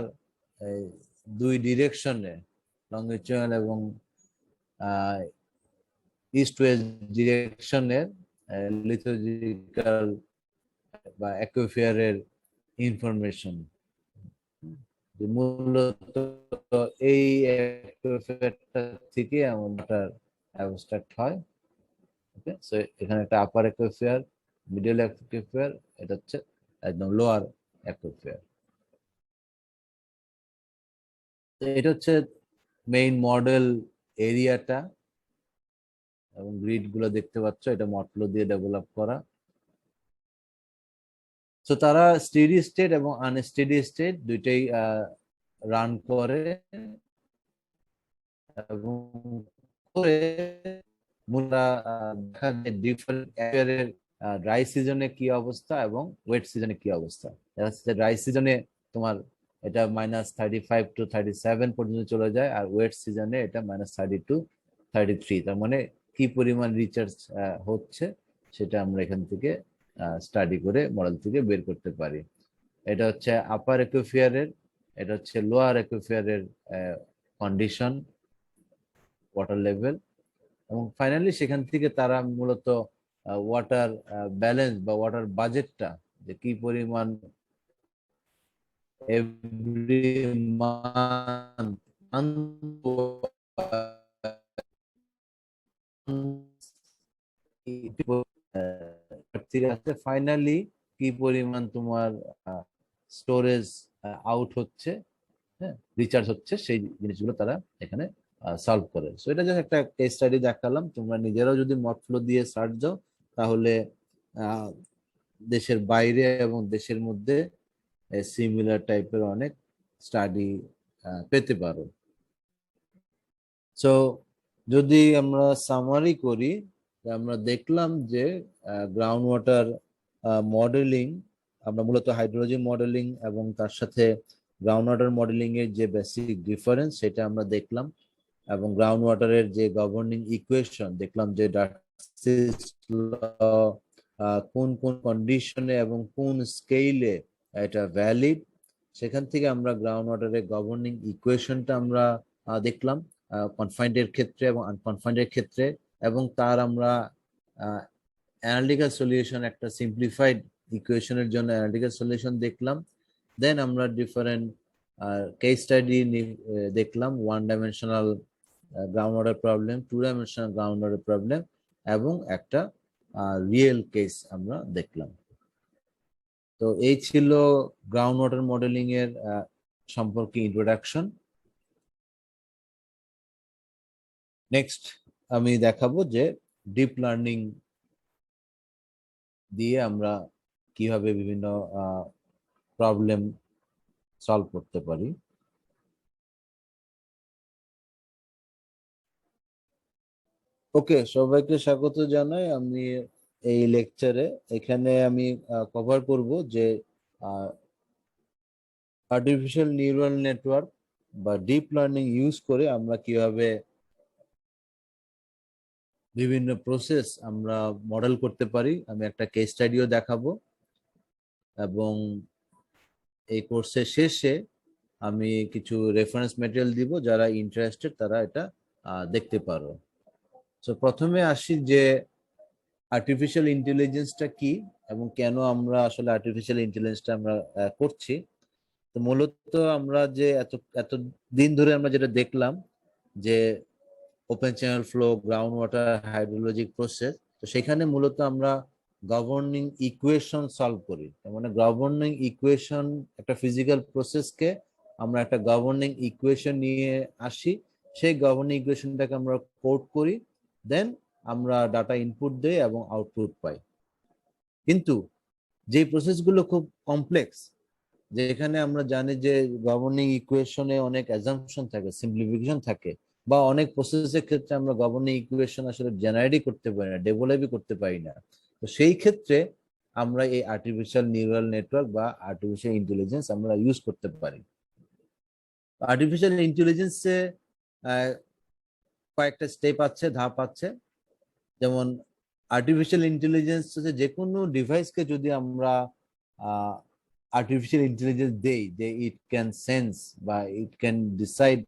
Speaker 1: দুই ডিরেকশনে, লঙ্গিচুয়াল এবং ইস্ট ওয়েস্ট ডিরেকশনের লিথোলজিক্যাল বা অ্যাকুইফায়ারের ইনফরমেশন। মূলত এই অ্যাকুইফায়ারটা থেকে আমাদের অ্যাবস্ট্রাক্ট হয়। ওকে, সো এখানে একটা আপার অ্যাকুইফায়ার, মিডল অ্যাকুইফায়ার, এটা হচ্ছে একদম লোয়ার অ্যাকুইফায়ার। এটা হচ্ছে মেইন মডেল এরিয়াটা এবং গ্রিড গুলো দেখতে পাচ্ছ, এটা মডফ্লো দিয়ে ডেভেলপ করা। তো তারা স্টেডি স্টেট এবং আনস্টেডি স্টেট দুইটাই রান করে এবং করে ডিফারেন্ট ড্রাই সিজনে কি অবস্থা এবং ওয়েট সিজনে কি অবস্থা। ড্রাই সিজনে তোমার এটা -35 to 37 পর্যন্ত চলে যায়, আর ওয়েট সিজনে এটা -30 to 33। তার মানে কি পরিমাণ রিচার্জ হচ্ছে সেটা আমরা এখান থেকে স্টাডি করে মডেল থেকে বের করতে পারি। এটা হচ্ছে আপার অ্যাকুইফায়ারের, এটা হচ্ছে লোয়ার অ্যাকুইফায়ারের কন্ডিশন, ওয়াটার লেভেল, এবং ফাইনালি সেখান থেকে তারা মূলত ওয়াটার ব্যালেন্স বা ওয়াটার বাজেটটা, যে কি পরিমাণ এভরি মান্থ ফাইনালি কি পরিমাণ তোমার স্টোরেজ আউট হচ্ছে, হ্যাঁ, রিচার্জ হচ্ছে, সেই জিনিসগুলো তারা এখানে সলভ করে। সো এটা জাস্ট একটা কেস স্টাডি দেখালাম। তোমরা নিজেরাও যদি মডফ্লো দিয়ে সার্চ দাও তাহলে দেশের বাইরে এবং দেশের মধ্যে সিমিলার টাইপের অনেক স্টাডি পেতে পারো। সো যদি আমরা সামারি করি, আমরা দেখলাম যে গ্রাউন্ড ওয়াটার মডেলিং, আমরা মূলত হাইড্রোলজি মডেলিং এবং তার সাথে গ্রাউন্ড ওয়াটার মডেলিং এর যে বেসিক ডিফারেন্স সেটা আমরা দেখলাম, এবং গ্রাউন্ড ওয়াটারের যে গভর্নিং ইকুয়েশন দেখলাম, যে ডার্সিস ল কোন কোন কন্ডিশনে এবং কোন স্কেলে এটা ভ্যালিড। সেখান থেকে আমরা গ্রাউন্ড ওয়াটারের গভর্নিং ইকুয়েশনটা আমরা দেখলাম কনফাইন্ডের ক্ষেত্রে এবং আনকনফাইন্ডের ক্ষেত্রে, এবং তার আমরা অ্যানালিটিক্যাল সলিউশন, একটা সিম্পলিফাইড ইকুয়েশনের জন্য অ্যানালিটিক্যাল সলিউশন দেখলাম। দেন আমরা ডিফারেন্ট কেস স্টাডি দেখলাম, one dimensional ground water problem, two dimensional ground water problem, এবং একটা রিয়েল কেস আমরা দেখলাম। তো এই ছিল গ্রাউন্ড ওয়াটার মডেলিং এর সম্পর্কে ইন্ট্রোডাকশন। নেক্সট আমি দেখাবো যে ডিপ লার্নিং দিয়ে আমরা কিভাবে বিভিন্ন প্রবলেম সলভ করতে পারি। ওকে, সবাইকে স্বাগত জানাই। আমি এই লেকচারে এখানে আমি কভার করব যে আর্টিফিশিয়াল নিউরাল নেটওয়ার্ক বা ডিপ লার্নিং ইউজ করে আমরা কিভাবে বিভিন্ন প্রসেস আমরা মডেল করতে পারি। আমি একটা কেস স্টাডিও দেখাবো, এবং এই কোর্সের শেষে আমি কিছু রেফারেন্স ম্যাটেরিয়াল দিব, যারা ইন্টারেস্টেড তারা এটা দেখতে পারো। সো প্রথমে আসি যে আর্টিফিশিয়াল ইন্টেলিজেন্সটা কি এবং কেন আমরা আসলে আর্টিফিশিয়াল ইন্টেলিজেন্সটা আমরা করছি। তো মূলত আমরা যে এত দিন ধরে আমরা যেটা দেখলাম যে open channel flow, ground water, hydrologic process, তো সেখানে মূলত আমরা গভর্নিং ইকুয়েশন সলভ করি। তার মানে গভর্নিং ইকুয়েশন, একটা ফিজিক্যাল প্রসেসকে আমরা একটা গভর্নিং ইকুয়েশন নিয়ে আসি, সেই গভর্নিং ইকুয়েশনটাকে আমরা কোড করি, দেন আমরা ডাটা ইনপুট দেই এবং আউটপুট পাই। কিন্তু যে প্রসেসগুলো খুব কমপ্লেক্স, যেখানে আমরা জানি যে গভর্নিং ইকুয়েশনে অনেক অ্যাজাম্পশন থাকে, সিম্পলিফিকেশন থাকে, বা অনেক প্রসেসের ক্ষেত্রে আমরা গভর্নিং ইকুয়েশন আসলে জেনারেটই করতে পারি না, ডেভেলপই করতে পারি না। তো সেই ক্ষেত্রে আমরা এই আর্টিফিশিয়াল নিউরাল নেটওয়ার্ক বা আর্টিফিশিয়াল ইন্টেলিজেন্স আমরা ইউজ করতে পারি। আর্টিফিশিয়াল ইন্টেলিজেন্সে কয়েকটা স্টেপ আছে, ধাপ আছে। যেমন আর্টিফিশিয়াল ইন্টেলিজেন্স হচ্ছে যে কোনো ডিভাইসকে যদি আমরা আর্টিফিশিয়াল ইন্টেলিজেন্স দেই, যে ইট ক্যান সেন্স বা it can decide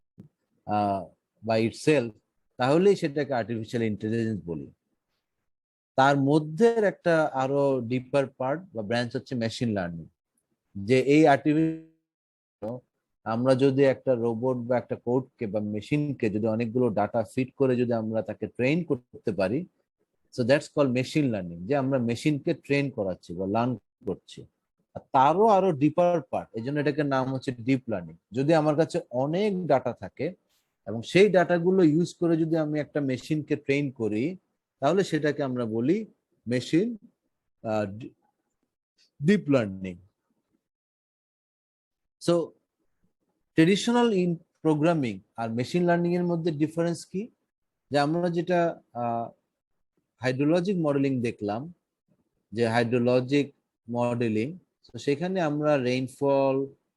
Speaker 1: by itself, তাহলেই সেটাকে আর্টিফিশিয়াল ইন্টেলিজেন্স বলি। তার মধ্যে একটা আরো ডিপার পার্ট বা ব্রাঞ্চ হচ্ছে মেশিন লার্নিং। যে এই আর্টিফিশিয়াল, আমরা যদি একটা রোবট বা একটা কোডকে বা মেশিনকে যদি অনেকগুলো ডাটা ফিট করে যদি আমরা তাকে ট্রেন করতে পারি, so that's call machine learning, যে আমরা মেশিনকে ট্রেন করাচ্ছি বা লার্ন করছি। আর তারও আরো ডিপার পার্ট, এই জন্য এটাকে নাম হচ্ছে ডিপ লার্নিং। যদি আমার কাছে অনেক ডাটা থাকে এবং সেই ডাটাগুলো ইউজ করে যদি আমি একটা মেশিনকে ট্রেন করি, তাহলে সেটাকে আমরা বলি machine deep learning. So traditional in programming আর মেশিন লার্নিং এর মধ্যে ডিফারেন্স কি? যে আমরা যেটা হাইড্রোলজিক মডেলিং দেখলাম, যে হাইড্রোলজিক মডেলিং, তো সেখানে আমরা rainfall,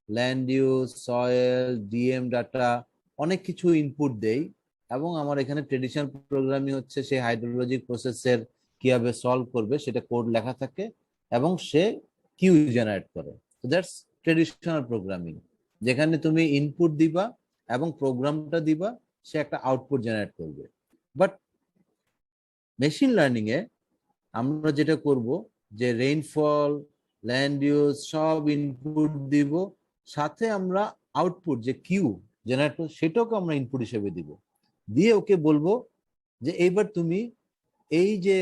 Speaker 1: land use, soil, DM data, অনেক কিছু ইনপুট দেই, এবং আমার এখানে ট্রেডিশনাল প্রোগ্রামিং হচ্ছে সেই হাইড্রোলজিক প্রসেসের কিভাবে সলভ করবে সেটা কোড লেখা থাকে এবং সে কিউ জেনারেট করে। তো দ্যাটস ট্রেডিশনাল প্রোগ্রামিং, যেখানে তুমি ইনপুট দিবা এবং প্রোগ্রামটা দিবা, সে একটা আউটপুট জেনারেট করবে। বাট মেশিন লার্নিং এ আমরা যেটা করব যে রেইনফল, ল্যান্ড ইউজ সব ইনপুট দিব, সাথে আমরা আউটপুট যে কিউ জেনারেট করব সেটাকে আমরা ইনপুট হিসেবে দিব, দিয়ে ওকে বলবো যে এইবার তুমি এই যে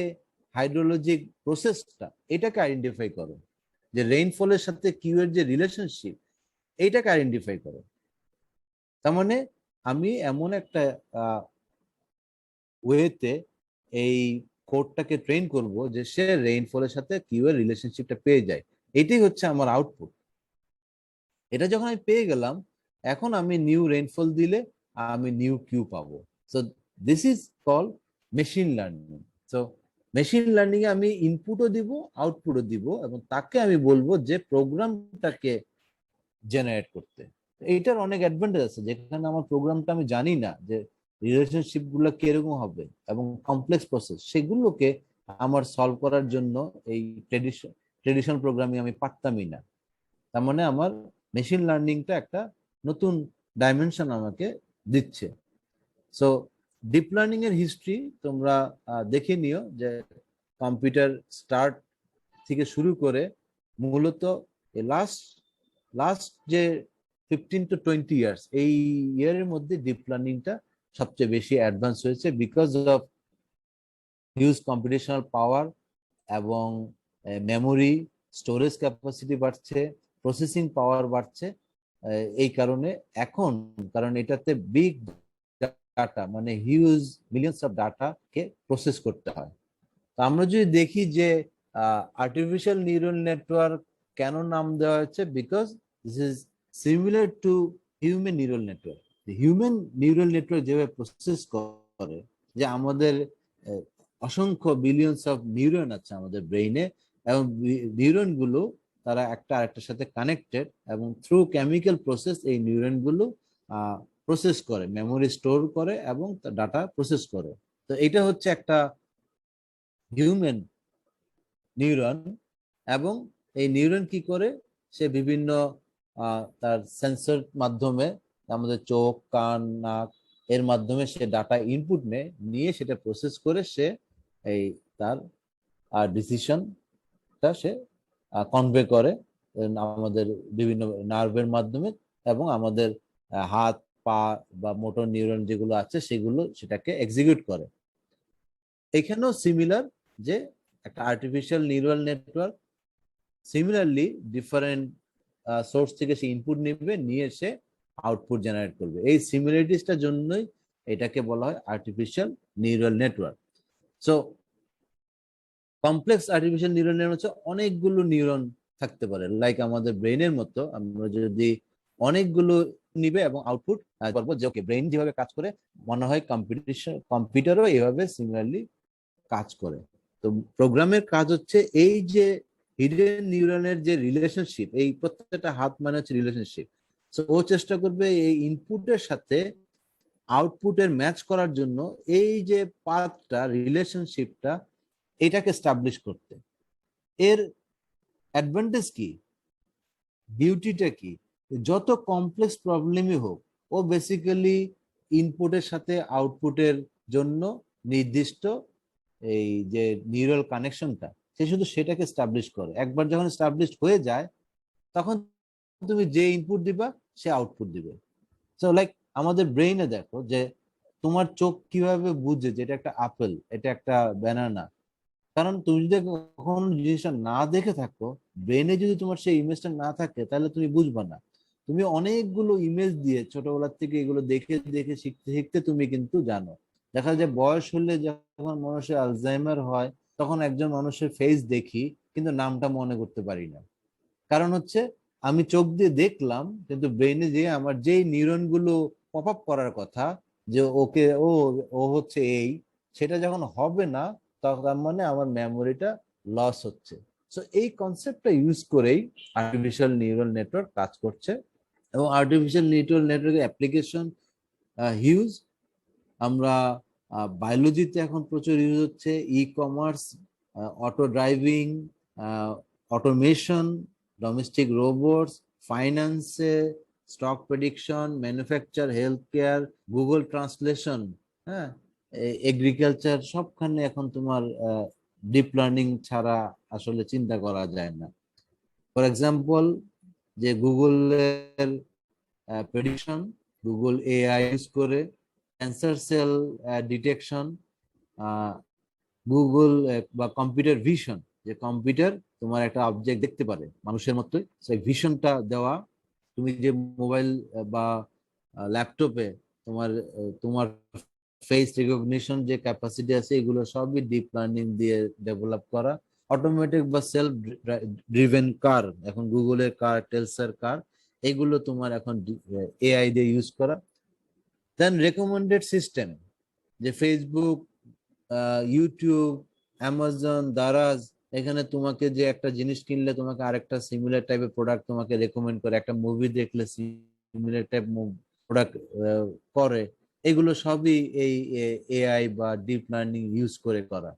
Speaker 1: হাইড্রোলজিক প্রসেসটা এটাকে আইডেন্টিফাই করো, যে রেইনফলের সাথে কিউ এর যে রিলেশনশিপ এইটাকে আইডেন্টিফাই করো। তার মানে আমি এমন একটা ওয়েতে এই কোডটাকে ট্রেন করব যে সে রেইনফলের সাথে কিউ এর রিলেশনশিপটা পেয়ে যায়। এটাই হচ্ছে আমার আউটপুট। এটা যখন আমি পেয়ে গেলাম, এখন আমি নিউ রেইনফল দিলে আমি নিউ কিউ পাবো। So this is call machine learning. So machine learning এ আমি ইনপুটও দিব, আউটপুটও দিব, এবং তাকে আমি বলবো যে প্রোগ্রামটাকে জেনারেট করতে। এইটার অনেক অ্যাডভান্টেজ আছে, যেখানে আমার প্রোগ্রামটা আমি জানি না যে রিলেশনশিপ গুলো কিরকম হবে এবং কমপ্লেক্স প্রসেস সেগুলোকে আমার সলভ করার জন্য এই ট্রেডিশনাল প্রোগ্রামিং আমি পারতামই না। তার মানে আমার মেশিন লার্নিংটা একটা নতুন ডাইমেনশন আমাকে দিচ্ছে। সো ডিপ লার্নিং এর হিস্ট্রি তোমরা দেখে নিও, যে কম্পিউটার স্টার্ট থেকে শুরু করে মূলত লাস্ট লাস্ট যে 15 to 20 ইয়ার্স, এই ইয়ারের মধ্যে ডিপ লার্নিংটা সবচেয়ে বেশি অ্যাডভান্স হয়েছে বিকজ অফ হিউজ কম্পিউটেশনাল পাওয়ার এবং মেমোরি স্টোরেজ ক্যাপাসিটি বাড়ছে, প্রসেসিং পাওয়ার বাড়ছে। এই কারণে এখন, কারণ এটাতে বিগ ডাটা মানে হিউজ মিলিয়ন্স অফ ডাটাকে প্রসেস করতে হয়। তো আমরা যদি দেখি যে আর্টিফিশিয়াল নিউরাল নেটওয়ার্ক কেন নাম দেওয়া হয়েছে, because this is similar to human neural network. Human neural network যেভাবে প্রসেস করে, যে আমাদের অসংখ্য বিলিয়ন্স অফ নিউরন আছে আমাদের ব্রেইনে, এবং নিউরন গুলো তারা একটা আরেকটার সাথে কানেক্টেড, এবং থ্রু কেমিক্যাল প্রসেস এই নিউরন গুলো প্রসেস করে, মেমোরি স্টোর করে এবং ডাটা প্রসেস করে। তো এটা হচ্ছে একটা হিউম্যান নিউরন। এবং এই নিউরন কি করে, সে বিভিন্ন তার সেন্সর মাধ্যমে, আমাদের চোখ, কান, নাক এর মাধ্যমে সে ডাটা ইনপুট নেয়, নিয়ে সেটা প্রসেস করে সে এই তার ডিসিশনটা সে কনভে করে আমাদের বিভিন্ন নার্ভের মাধ্যমে, এবং আমাদের হাত, পা বা মোটর নিউরন যেগুলো আছে সেগুলো সেটাকে এক্সিকিউট করে। এখানেও সিমিলার, যে একটা artificial neural network similarly different source থেকে সে ইনপুট নেবে, নিয়ে সে আউটপুট জেনারেট করবে। এই সিমিলারিটিসটার জন্যই এটাকে বলা হয় artificial neural network. So complex artificial neural network হচ্ছে অনেকগুলো নিউরন থাকতে পারে, লাইক আমাদের ব্রেইনের মতো। আমরা যদি অনেকগুলো নিবে এবং আউটপুট করবো, যে ওকে ব্রেইন যেভাবে কাজ করে মনে হয় কম্পিউটারও এভাবে সিমিলারলি কাজ করে। তো প্রোগ্রামের কাজ হচ্ছে এই যে হিডেন নিউরনের যে রিলেশনশিপ, এই প্রত্যেকটা হাত মানে হচ্ছে রিলেশনশিপ। সো ও চেষ্টা করবে এই ইনপুটের সাথে আউটপুটের ম্যাচ করার জন্য এই যে পাথটা, রিলেশনশিপটা, এটাকে এস্টাবলিশ করতে। এর অ্যাডভান্টেজ কি, বিউটিটা কি, যত কমপ্লেক্স প্রবলেমই হোক, ও বেসিক্যালি ইনপুটের সাথে আউটপুটের জন্য নির্দিষ্ট এই যে নিউরাল কানেকশনটা, সে শুধু সেটাকে এস্টাবলিশ করে। একবার যখন এস্টাবলিশ হয়ে যায়, তখন তুমি যে ইনপুট দিবা সে আউটপুট দিবে। সো লাইক আমাদের ব্রেইনে দেখো যে তোমার চোখ কিভাবে বুঝে যে এটা একটা আপেল, এটা একটা ব্যানানা। কারণ তুমি যদি কখনো জিনিসটা না দেখে থাকো, ব্রেনে যদি তোমার সেই ইমেজটা না থাকে, তাহলে তুমি বুঝবা না। তুমি অনেকগুলো ইমেজ দিয়ে ছোটবেলার থেকে এগুলো দেখে দেখে শিখতে শিখতে তুমি কিন্তু জানো। দেখা যায় বয়স হলে যখন মানুষের আলজাইমার হয়, তখন একজন মানুষের ফেস দেখি কিন্তু নামটা মনে করতে পারি না। কারণ হচ্ছে আমি চোখ দিয়ে দেখলাম, কিন্তু ব্রেনে যে আমার যেই নিউরন গুলো পপ আপ করার কথা, যে ওকে ও ও হচ্ছে এই, সেটা যখন হবে না, তখন মানে আমার মেমোরিটা লস হচ্ছে। সো এই কনসেপ্টটা ইউজ করেই আর্টিফিশিয়াল নিউরাল নেটওয়ার্ক কাজ করছে। এবং আর্টিফিশিয়াল নিউরাল নেটওয়ার্কের অ্যাপ্লিকেশন হিউজ। আমরা বায়োলজিতে এখন প্রচুর ইউজ হচ্ছে, e commerce, auto driving, automation, domestic robots, ফাইন্যান্সে, stock prediction, manufacture, health care, Google translation, হ্যাঁ, এগ্রিকালচার, সবখানে এখন তোমার ডিপ লার্নিং ছাড়া আসলে চিন্তা করা যায় না। ফর এক্সাম্পল, যে গুগলের প্রেডিকশন, গুগল এআই ইউজ করে ক্যান্সার সেল ডিটেকশন, গুগল বা কম্পিউটার ভিশন, যে কম্পিউটার তোমার একটা অবজেক্ট দেখতে পারে মানুষের মতোই, সেই ভিশনটা দেওয়া। তুমি যে মোবাইল বা ল্যাপটপে তোমার তোমার ফেস রিকগনিশন যে ক্যাপাসিটি আছে, এগুলো সবই ডিপ লার্নিং দিয়ে ডেভেলপ করা। অটোমেটিক বা সেলফ ড্রিভেন কার, এখন গুগলের কার, টেলসার কার, এগুলো তোমার এখন এআই দিয়ে ইউজ করা। দেন রেকমেন্ডেড সিস্টেম, যে ফেসবুক, ইউটিউব, অ্যামাজন, দারাজ, এখানে তোমাকে যে একটা জিনিস কিনলে তোমাকে আরেকটা সিমিলার টাইপের প্রোডাক্ট তোমাকে রেকমেন্ড করে, একটা মুভি দেখলে সিমিলার টাইপ প্রোডাক্ট করে, এগুলো সবই এই এআই বা ডিপ লার্নিং ইউজ করে করা।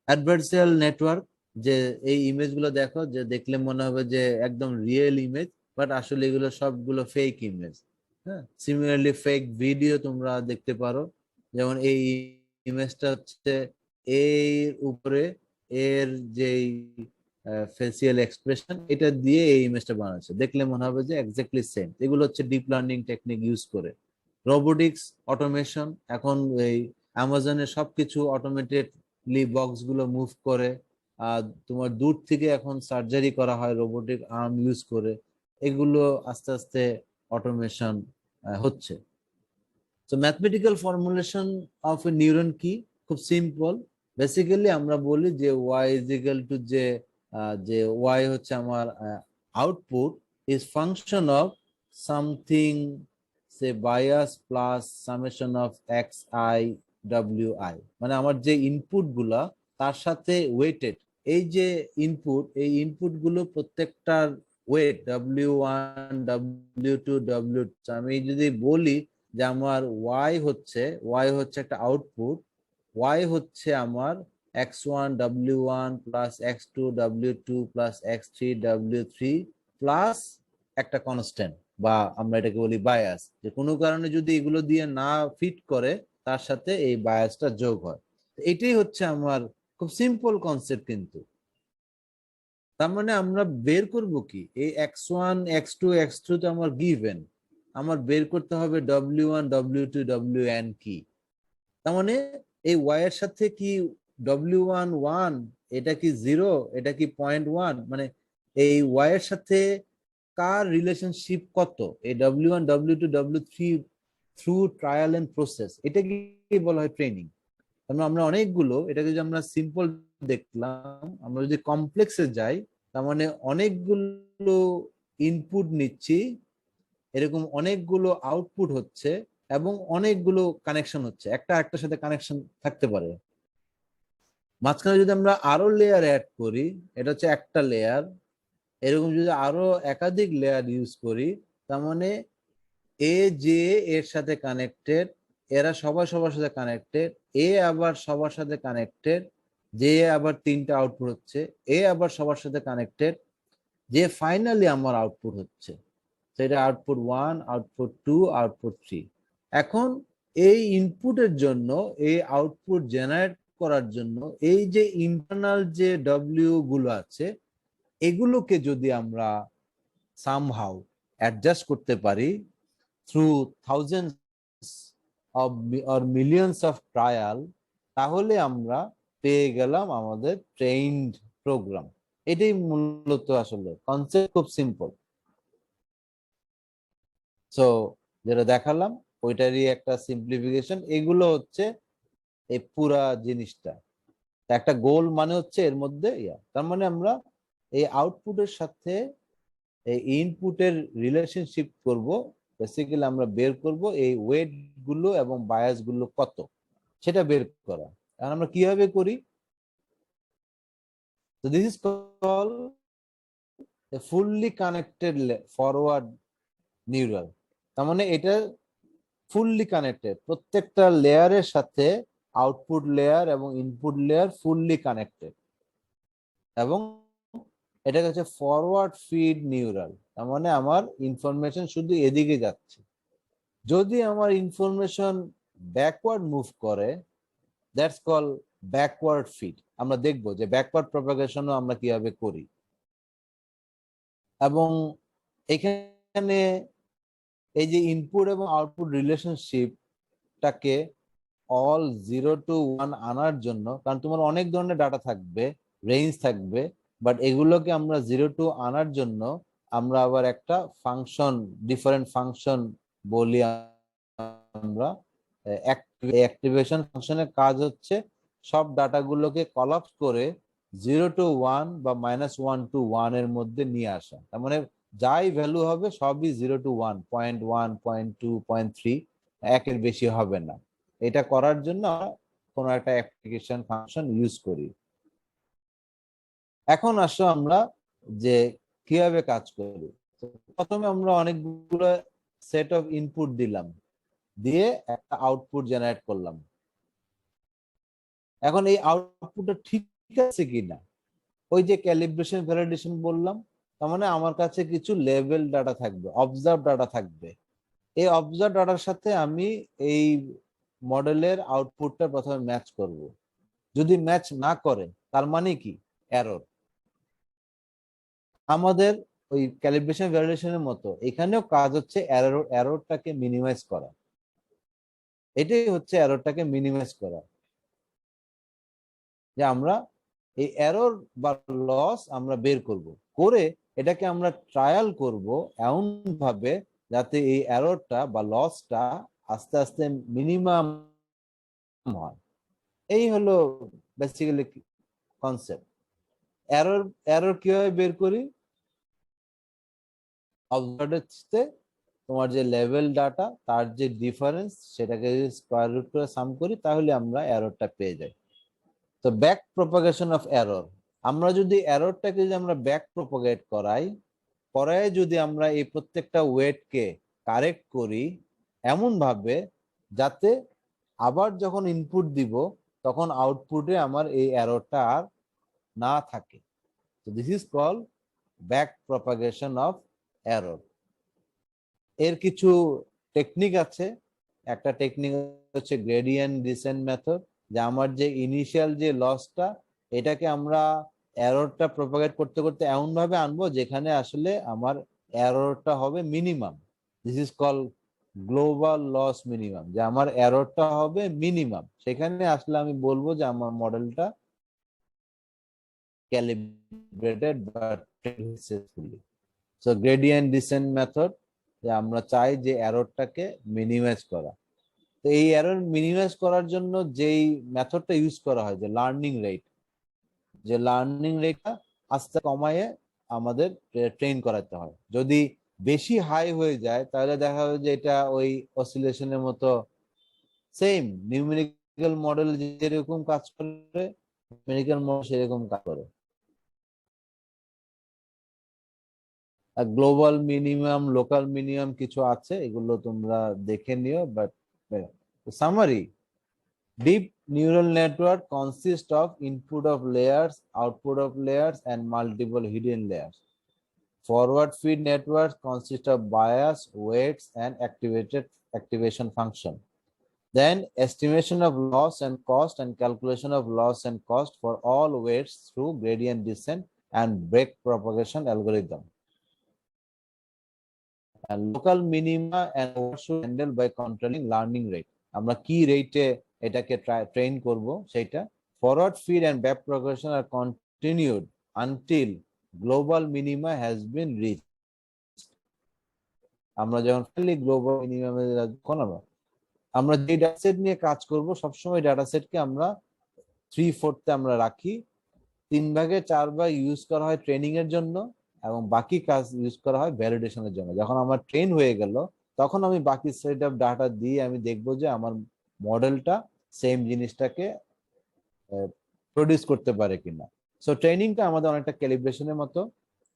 Speaker 1: অ্যাডভার্সারিয়াল নেটওয়ার্ক, যে এই ইমেজগুলো দেখো, যে দেখলে মনে হবে যে একদম রিয়েল ইমেজ, বাট আসলে এগুলো সবগুলো ফেক ইমেজ। হ্যাঁ, সিমিলারলি ফেক ভিডিও তোমরা দেখতে পারো, যেমন এই ইমেজটা হচ্ছে এর উপরে এর যেই ফেসিয়াল এক্সপ্রেশন, এটা দিয়ে এই ইমেজটা বানাচ্ছে, দেখলে মনে হবে যে এক্স্যাক্টলি সেম। এগুলো হচ্ছে ডিপ লার্নিং টেকনিক ইউজ করে। রোবোটিক্স, অটোমেশন, এখন এই অ্যামাজনের সবকিছু অটোমেটেডলি বক্স গুলো মুভ করে। তোমার দূর থেকে এখন সার্জারি করা হয় রোবোটিক আর্ম ইউজ করে। এগুলো আস্তে আস্তে অটোমেশন হচ্ছে। তো mathematical formulation of A neuron কি? খুব সিম্পল। বেসিক্যালি আমরা বলি যে ওয়াই ইজ ইকুয়াল টু, যে ওয়াই হচ্ছে আমার output, is function of something, say bias plus summation of x I W I, মানে আমার যে ইনপুট গুলা তার সাথে ওয়েটেড, এই যে ইনপুট, এই ইনপুট গুলো প্রত্যেকটার ওয়েট W1, W2, W, আমি যদি বলি যে আমার ওয়াই হচ্ছে একটা আউটপুট, ওয়াই হচ্ছে আমার x1 W1 plus x2 W2 plus x3 W3 plus একটা কনস্ট্যান্ট, বা আমরা এটাকে বলি বায়াস, যে কোনো কারণে যদি এগুলো দিয়ে না ফিট করে, তার সাথে এই বায়াসটা যোগ হয়। এটাই হচ্ছে আমার খুব সিম্পল কনসেপ্ট। কিন্তু তার মানে আমরা বের করব কি, এই x1 x2 x3 তো আমার গিভেন, আমার বের করতে হবে W1 W2 WN কি। তার মানে এই y এর সাথে কি W1 1, এটা কি 0, এটা কি 0.1, মানে এই y এর সাথে কার রিলেশনশিপ কত, এই W1 W2 W3 through trial end process, এটাকে বলা হয় ট্রেনিং। আমরা অনেকগুলো, এটাকে যদি আমরা সিম্পল দেখলাম, আমরা যদি কমপ্লেক্সে যাই, তার মানে অনেকগুলো ইনপুট নিচ্ছি, এরকম অনেকগুলো আউটপুট হচ্ছে, এবং অনেকগুলো কানেকশন হচ্ছে, একটা একটার সাথে কানেকশন থাকতে পারে। মাঝখানে যদি আমরা আরো লেয়ার অ্যাড করি, এটা হচ্ছে একটা লেয়ার, এরকম যদি আরো একাধিক লেয়ার ইউজ করি, তার মানে এ যে এর সাথে কানেক্টেড, এরা সবাই সবার সাথে কানেক্টেড, এ আবার সবার সাথে কানেক্টেড, যে আবার তিনটা আউটপুট হচ্ছে, এ আবার সবার সাথে কানেক্টেড, যে ফাইনালি আমার আউটপুট হচ্ছে, সেটা আউটপুট 1, আউটপুট 2, আউটপুট 3। এখন এই ইনপুটের জন্য, এই আউটপুট জেনারেট করার জন্য, এই যে ইন্টারনাল যে ডব্লিউ গুলো আছে, এগুলোকে যদি আমরা সামহাউ অ্যাডজাস্ট করতে পারি through thousands of or millions of trial, তাহলে আমরা পেয়ে গেলাম আমাদের ট্রেইনড প্রোগ্রাম। এটাই মূলত আসলে কনসেপ্ট, খুব সিম্পল। সো যেটা দেখালাম ওইটারই একটা সিম্পলিফিকেশন। এগুলো হচ্ছে এই পুরা জিনিসটা, একটা গোল মানে হচ্ছে এর মধ্যে তার মানে আমরা এই আউটপুটের সাথে এই ইনপুটের রিলেশনশিপ করব। বেসিক্যালি আমরা বের করব এই ওয়েট গুলো এবং বায়াস গুলো কত, সেটা বের করা। আর আমরা কিভাবে করি? তো this is call A fully connected forward neural. তার মানে এটা ফুললি কানেক্টেড, প্রত্যেকটা লেয়ারের সাথে আউটপুট লেয়ার এবং ইনপুট লেয়ার ফুললি কানেক্টেড, এবং এটা হচ্ছে ফরওয়ার্ড ফিড নিউরাল, তার মানে আমার ইনফরমেশন শুধু এদিকে যাচ্ছে। যদি আমার ইনফরমেশন ব্যাকওয়ার্ড মুভ করে, দ্যাটস কল ব্যাকওয়ার্ড ফিড। আমরা দেখবো যে ব্যাকওয়ার্ড প্রপাগেশনও আমরা কিভাবে করি। এবং এখানে এই যে ইনপুট এবং আউটপুট রিলেশনশিপটাকে অল 0 to 1 আনার জন্য, কারণ তোমার অনেক ধরনের ডাটা থাকবে, রেঞ্জ থাকবে, বাট এগুলোকে আমরা 0 to আনার জন্য আমরা আবার একটা ফাংশন, ডিফারেন্ট ফাংশন বলি আমরা। অ্যাক্টিভেশন ফাংশনের কাজ হচ্ছে সব ডাটাগুলোকে কলাপস করে 0 to 1 বা -1 to 1 এর মধ্যে নিয়ে আসা। তার মানে যাই ভ্যালু হবে সবই 0 to 1, 0.1, 0.2, 0.3, একের বেশি হবে না। এটা করার জন্য কোনো একটা অ্যাপ্লিকেশন ফাংশন ইউজ করি। এখন আসো আমরা যে কিভাবে কাজ করি। প্রথমে আমরা অনেকগুলো সেট অফ ইনপুট দিলাম, দিয়ে একটা আউটপুট জেনারেট করলাম। এখন এই আউটপুটটা ঠিক আছে কিনা, ওই যে ক্যালিব্রেশন ভ্যালিডেশন বললাম, তার মানে আমার কাছে কিছু লেভেল ডাটা থাকবে, অবজার্ভ ডাটা থাকবে। এই অবজার্ভ ডাটার সাথে আমি এই মডেলের আউটপুটটা প্রথমে ম্যাচ করব। যদি ম্যাচ না করে তার মানে কি এরর। আমাদের ওই ক্যালিব্রেশন ভ্যালিডেশনের মতো এখানেও কাজ হচ্ছে এররটাকে মিনিমাইজ করা। এটাই হচ্ছে এররটাকে মিনিমাইজ করা, যে আমরা এই এরর বা লস আমরা বের করব, করে এটাকে আমরা ট্রায়াল করব এমন ভাবে যাতে এই এররটা বা লসটা আস্তে আস্তে মিনিমাম হয়। এই হলো বেসিক্যালি কনসেপ্ট। এরর এরর কিভাবে বের করি, অবজার্ভারতে তোমার যে লেভেল ডাটা তার যে ডিফারেন্স সেটাকে যদি স্কয়ার রুট করে সাম করি তাহলে আমরা এররটা পেয়ে যাই। তো ব্যাক প্রপাগেশন অফ এরর, আমরা যদি এররটাকে যদি আমরা ব্যাক প্রপাগেট করাই, করায় যদি আমরা এই প্রত্যেকটা ওয়েটকে কারেক্ট করি এমন ভাবে যাতে আবার যখন ইনপুট দিব তখন আউটপুটে আমার এই এররটা আর না থাকে। তো this is call back propagation of error. এর কিছু টেকনিক আছে। একটা টেকনিক হচ্ছে গ্রেডিয়েন্ট ডিসেন্ট মেথড, যে আমার যে ইনিশিয়াল যে লসটা এটাকে আমরা এররটা প্রপাগেট করতে করতে এমন ভাবে আনবো যেখানে আসলে আমার এররটা হবে minimum. This is call global loss minimum, যে আমার এররটা হবে মিনিমাম। সেখানে আসলে আমি বলবো যে আমার মডেলটা ক্যালিব্রেটেড বা successfully. So gradient descent method, যে আমরা চাই যে এররটাকে মিনিমাইজ করা। তো এই এরর মিনিমাইজ করার জন্য যেই মেথডটা ইউজ করা হয়, যে লার্নিং রেট, যে লার্নিং রেটটা আস্তে কমায়ে আমাদের ট্রেন করাতে হয়। যদি বেশি হাই হয়ে যায় তাহলে দেখা যাবে যে এটা ওই অসিলেশনের মতো, সেম নিউমেরিক্যাল মডেল যেরকম কাজ করে নিউমেরিক্যাল মডেল সেরকম কাজ করে। গ্লোবাল মিনিমাম, লোকাল মিনিমাম কিছু আছে, এগুলো তোমরা দেখে নিও। But summary, deep neural network consists of input of layers, output of layers, and multiple hidden layers. Forward feed networks consist of bias, weights, and activation function. Then estimation of loss and cost and calculation of loss and cost for all weights through gradient descent and break propagation algorithm. And local minima and should handle by controlling learning rate. আমরা কি রেটে এটাকে ট্রেন করব সেটা। Forward feed and back propagation আর continued until global minima has been reach. আমরা যখন ফাইনালি গ্লোবাল মিনিমামে যখন আমরা যে ডাটা সেট নিয়ে কাজ করব সবসময় ডাটা সেটকে আমরা 3/4 আমরা রাখি, 3/4 ইউজ করা হয় ট্রেনিং এর জন্য এবং বাকি কাজ ইউজ করা হয় ভ্যালিডেশনের জন্য। যখন আমার ট্রেন হয়ে গেল তখন আমি বাকি সেট অফ ডাটা দিয়ে আমি দেখবো যে আমার মডেলটা সেম জিনিসটাকে প্রডিউস করতে পারে কিনা। সো ট্রেনিংটা আমাদের অনেকটা ক্যালিব্রেশনের মতো,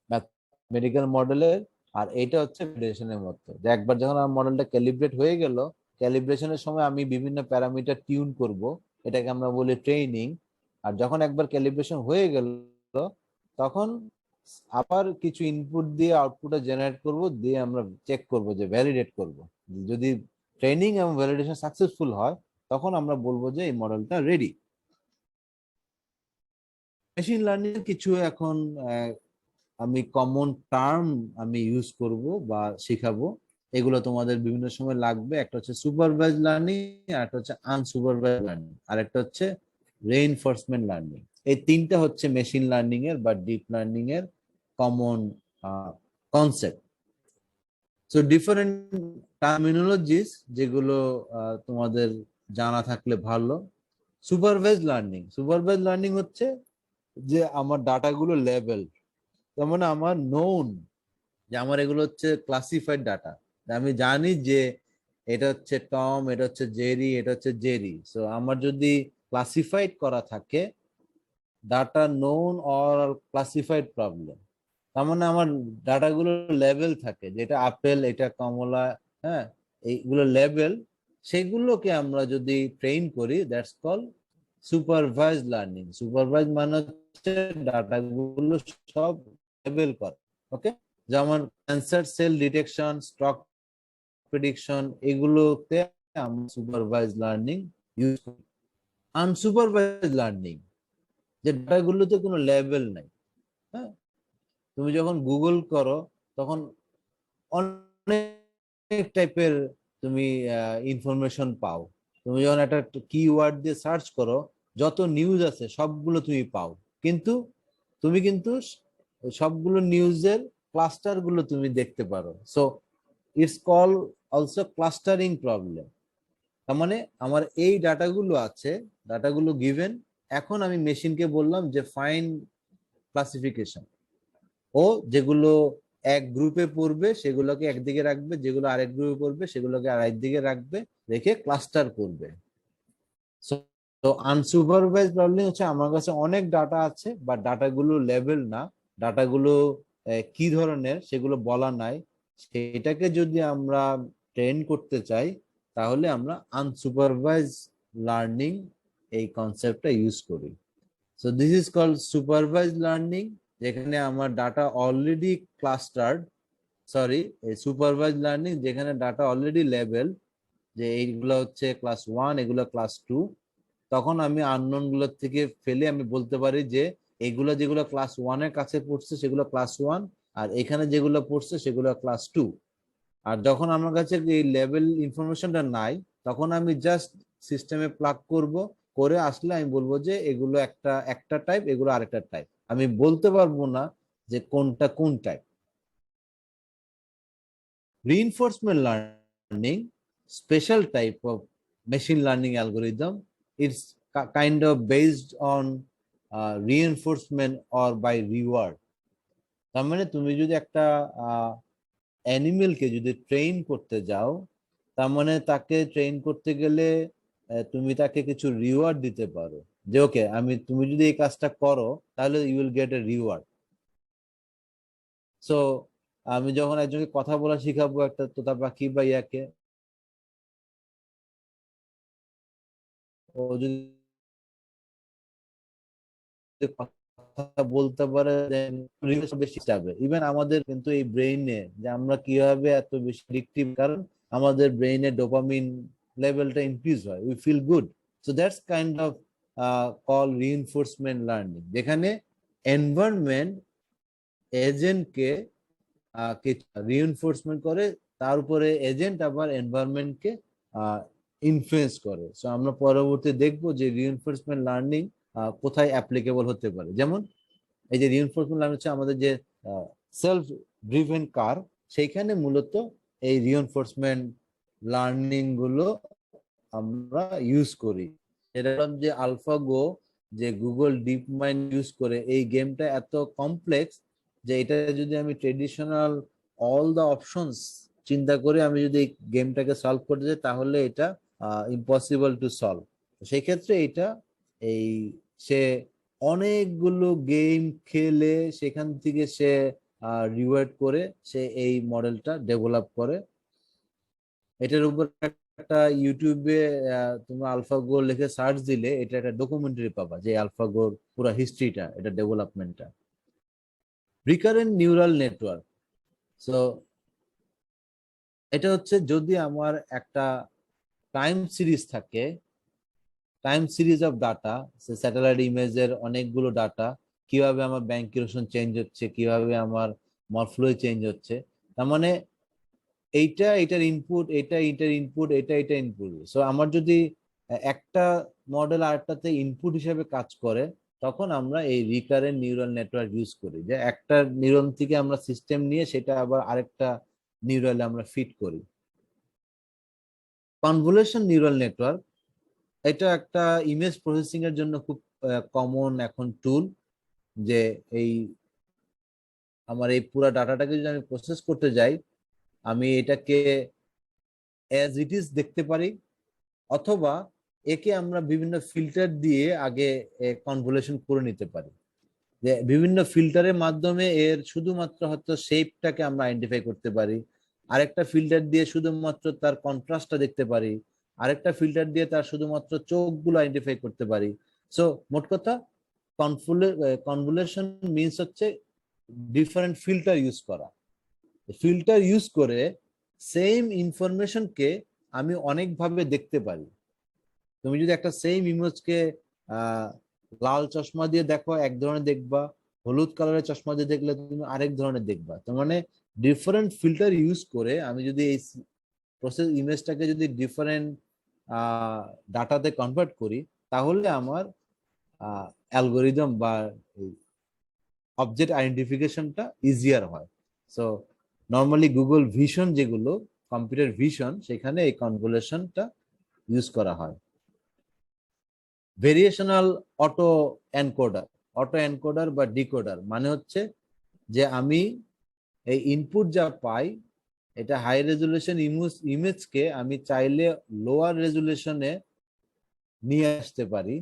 Speaker 1: ম্যাথমেটিক্যাল মডেলের, আর এইটা হচ্ছে ভ্যালিডেশনের মতো। যে একবার যখন আমার মডেলটা ক্যালিব্রেট হয়ে গেল, ক্যালিব্রেশনের সময় আমি বিভিন্ন প্যারামিটার টিউন করব, এটাকে আমরা বলি ট্রেনিং। আর যখন একবার ক্যালিব্রেশন হয়ে গেল তখন আবার কিছু ইনপুট দিয়ে আউটপুটটা জেনারেট করব, দিয়ে আমরা চেক করব, যে ভ্যালিডেট করব। যদি ট্রেনিং এবং ভ্যালিডেশন সাকসেসফুল হয় তখন আমরা বলবো যে এই মডেলটা রেডি। মেশিন লার্নিং এর কিছু এখন আমি কমন টার্ম আমি ইউজ করব বা শেখাবো, এগুলো তোমাদের বিভিন্ন সময় লাগবে। একটা হচ্ছে সুপারভাইজ লার্নিং, আর একটা হচ্ছে আনসুপারভাইজ লার্নিং, আর একটা হচ্ছে রেইনফোর্সমেন্ট লার্নিং। এই তিনটা হচ্ছে মেশিন লার্নিং এর বা ডিপ লার্নিং এর common concept. So different terminologies যেগুলো তোমাদের জানা থাকলে ভালো। সুপারভাইজ লার্নিং হচ্ছে যে আমার ডাটাগুলো লেভেল, তার মানে আমার নোন যে আমার এগুলো হচ্ছে ক্লাসিফাইড ডাটা। আমি জানি যে এটা হচ্ছে টম, এটা হচ্ছে জেরি, এটা হচ্ছে জেরি। সো আমার যদি ক্লাসিফাইড করা থাকে, data known or classified problem, তার মানে আমার ডাটাগুলো লেভেল থাকে, যেটা আপেল, এটা কমলা, হ্যাঁ, এইগুলো লেভেল। সেগুলোকে আমরা যদি ট্রেন করি, that's call supervise learning. Supervise মানে হচ্ছে ডাটাগুলো সব লেভেল করে। ওকে, যেমন cancer cell detection, stock prediction, এগুলোতে আমরা সুপারভাইজ লার্নিং ইউজ করি। আনসুপারভাইজ লার্নিং যে ডাটাগুলোতে কোনো লেভেল নাই, হ্যাঁ, তুমি যখন গুগল করো তখন অনেক টাইপের তুমি ইনফরমেশন পাও। তুমি যখন একটা কিওয়ার্ড দিয়ে সার্চ করো, যত নিউজ আছে সবগুলো তুমি পাও, কিন্তু তুমি কিন্তু সবগুলো নিউজের ক্লাস্টার গুলো তুমি দেখতে পারো। So it's call also clustering problem. তার মানে আমার এই ডাটাগুলো আছে, ডাটাগুলো গিভেন, এখন আমি মেশিনকে বললাম যে ফাইন ক্লাসিফিকেশন। ও যেগুলো এক গ্রুপে পড়বে সেগুলোকে একদিকে রাখবে, যেগুলো আরেক গ্রুপে পড়বে সেগুলোকে আরেক দিকে রাখবে, রেখে ক্লাস্টার করবে। তো আনসুপারভাইজড লার্নিং হচ্ছে আমার কাছে অনেক ডাটা আছে, বা ডাটাগুলো লেভেল না, ডাটাগুলো কি ধরনের সেগুলো বলা নাই, সেটাকে যদি আমরা ট্রেন করতে চাই তাহলে আমরা আনসুপারভাইজ লার্নিং এই কনসেপ্টটা ইউজ করি। So this is called supervise learning, যেখানে আমার ডাটা অলরেডি ক্লাস্টার্ড, সরি, এই সুপারভাইজ লার্নিং যেখানে ডাটা অলরেডি লেভেল, যে এইগুলো হচ্ছে ক্লাস 1, এগুলো ক্লাস 2। তখন আমি আননোন গুলোর থেকে ফেলে আমি বলতে পারি যে এগুলো যেগুলো ক্লাস 1 এর কাছে পড়ছে সেগুলো ক্লাস 1, আর এখানে যেগুলো পড়ছে সেগুলো ক্লাস 2। আর যখন আমার কাছে এই লেভেল ইনফরমেশনটা নাই, তখন আমি জাস্ট সিস্টেমে প্লাগ করব, করে আসলে আমি বলবো যে এগুলো একটা একটা টাইপ, এগুলো আরেকটা টাইপ। আমি বলতে পারবো না যে কোনটা কোন type. Reinforcement learning, special type of machine learning algorithm. It's kind of based on reinforcement or by reward. তার মানে তুমি যদি একটা অ্যানিমেলকে যদি ট্রেন করতে যাও, তার মানে তাকে ট্রেন করতে গেলে তুমি তাকে কিছু রিওয়ার্ড দিতে পারো, যে ওকে তুমি যদি এই কাজটা করো তাহলে you will get a reward. So আমি যখন একজনকে কথা বলা শিখাবো, একটা তোতা পাখি বা ইয়াকে, ও যদি কথা বলতে পারে, বেশি যাবে। ইভেন আমাদের কিন্তু এই ব্রেইনে যে আমরা কিভাবে এত বেশি অ্যাডিকটিভ, কারণ আমাদের ব্রেইনে ডোপামিন লেভেলটা ইনক্রিজ হয়, we feel good. So that's kind of call reinforcement learning, যেখানে এনভায়রনমেন্ট এজেন্টকে রিইনফোর্সমেন্ট করে, তার উপরে এজেন্ট আবার এনভায়রনমেন্টকে ইনফ্লুয়েন্স করে। সো আমরা পরবর্তী দেখবো যে রিইনফোর্সমেন্ট লার্নিং কোথায় অ্যাপ্লিকেবল হতে পারে। যেমন এই যে রিইনফোর্সমেন্ট লার্নিং হচ্ছে আমাদের যে সেলফ ড্রিভেন কার, সেইখানে মূলত এই রিইনফোর্সমেন্ট লার্নিং গুলো আমরা ইউজ করি। এটা যে আলফাগো, যে গুগল ডিপ মাইন্ড ইউজ করে, এই গেমটা এত কমপ্লেক্স যে এটা যদি আমি ট্রেডিশনাল অল দ্য অপশনস চিন্তা করে আমি যদি এই গেমটাকে সলভ করতে যাই, তাহলে এটা ইম্পসিবল টু সলভ। সেই ক্ষেত্রে এটা এই সে অনেকগুলো গেম খেলে সেখান থেকে সে রিওয়ার্ড করে সে এই মডেলটা ডেভেলপ করে। এটার উপর একটা ইউটিউবে তোমরা আলফাগো লিখে সার্চ দিলে এটা একটা ডকুমেন্টারি পাবা, যে আলফাগোর পুরো হিস্ট্রিটা, এটা ডেভেলপমেন্টটা। রিকারেন্ট নিউরাল নেটওয়ার্ক, সো এটা হচ্ছে যদি আমার একটা টাইম সিরিজ থাকে, time series of data, satellite ইমেজের অনেকগুলো ডাটা, কিভাবে আমার ব্যাংক কিউরেশন চেঞ্জ হচ্ছে, কিভাবে আমার মরফ্লো চেঞ্জ হচ্ছে, তার মানে এইটা এটার ইনপুট, এটা এটার ইনপুট, এটা এটা ইনপুট। সো আমার যদি একটা মডেল আরেকটাতে ইনপুট হিসেবে কাজ করে, তখন আমরা এই রিকারেন্ট নিউরাল নেটওয়ার্ক ইউজ করি, যে একটা নিউরন থেকে আমরা সিস্টেম নিয়ে সেটা আবার আরেকটা নিউরালে আমরা ফিট করি। কনভলিউশন নিউরাল নেটওয়ার্ক, এটা একটা ইমেজ প্রসেসিং এর জন্য খুব কমন এখন টুল, যে এই আমার এই পুরো ডাটাটাকে যদি আমি প্রসেস করতে যাই, আমি এটাকে অ্যাজ ইট ইজ দেখতে পারি, অথবা একে আমরা বিভিন্ন ফিল্টার দিয়ে আগে কনভলিউশন করে নিতে পারি, যে বিভিন্ন ফিল্টারের মাধ্যমে এর শুধুমাত্র হয়তো শেপটাকে আমরা আইডেন্টিফাই করতে পারি, আরেকটা ফিল্টার দিয়ে শুধুমাত্র তার কন্ট্রাস্টটা দেখতে পারি, আরেকটা ফিল্টার দিয়ে তার শুধুমাত্র চোখগুলো আইডেন্টিফাই করতে পারি। সো মোট কথা কনভলিউশন মিনস হচ্ছে ডিফারেন্ট ফিল্টার ইউজ করা। ফিল্টার ইউজ করে সেম ইনফরমেশনকে আমি অনেকভাবে দেখতে পারি। তুমি যদি একটা সেম ইমেজকে লাল চশমা দিয়ে দেখো এক ধরনের দেখবা, হলুদ কালারের চশমা দিয়ে দেখলে তুমি আরেক ধরনের দেখবা। তার মানে ডিফারেন্ট ফিল্টার ইউজ করে আমি যদি এই প্রসেস ইমেজটাকে যদি ডিফারেন্ট ডাটাতে কনভার্ট করি, তাহলে আমার অ্যালগোরিদম বা অবজেক্ট আইডেন্টিফিকেশনটা ইজিয়ার হয়। সো নর্মালি গুগল ভিশন, যেগুলো কম্পিউটার ভিশন, সেখানে এই কনভলিউশনটা ইউজ করা হয়। Variational auto encoder, auto encoder বা ডিকোডার মানে হচ্ছে যে আমি এই ইনপুট যা পাই, এটা হাই রেজুলেশন ইমেজকে আমি চাইলে লোয়ার রেজুলেশনে নিয়ে আসতে পারি,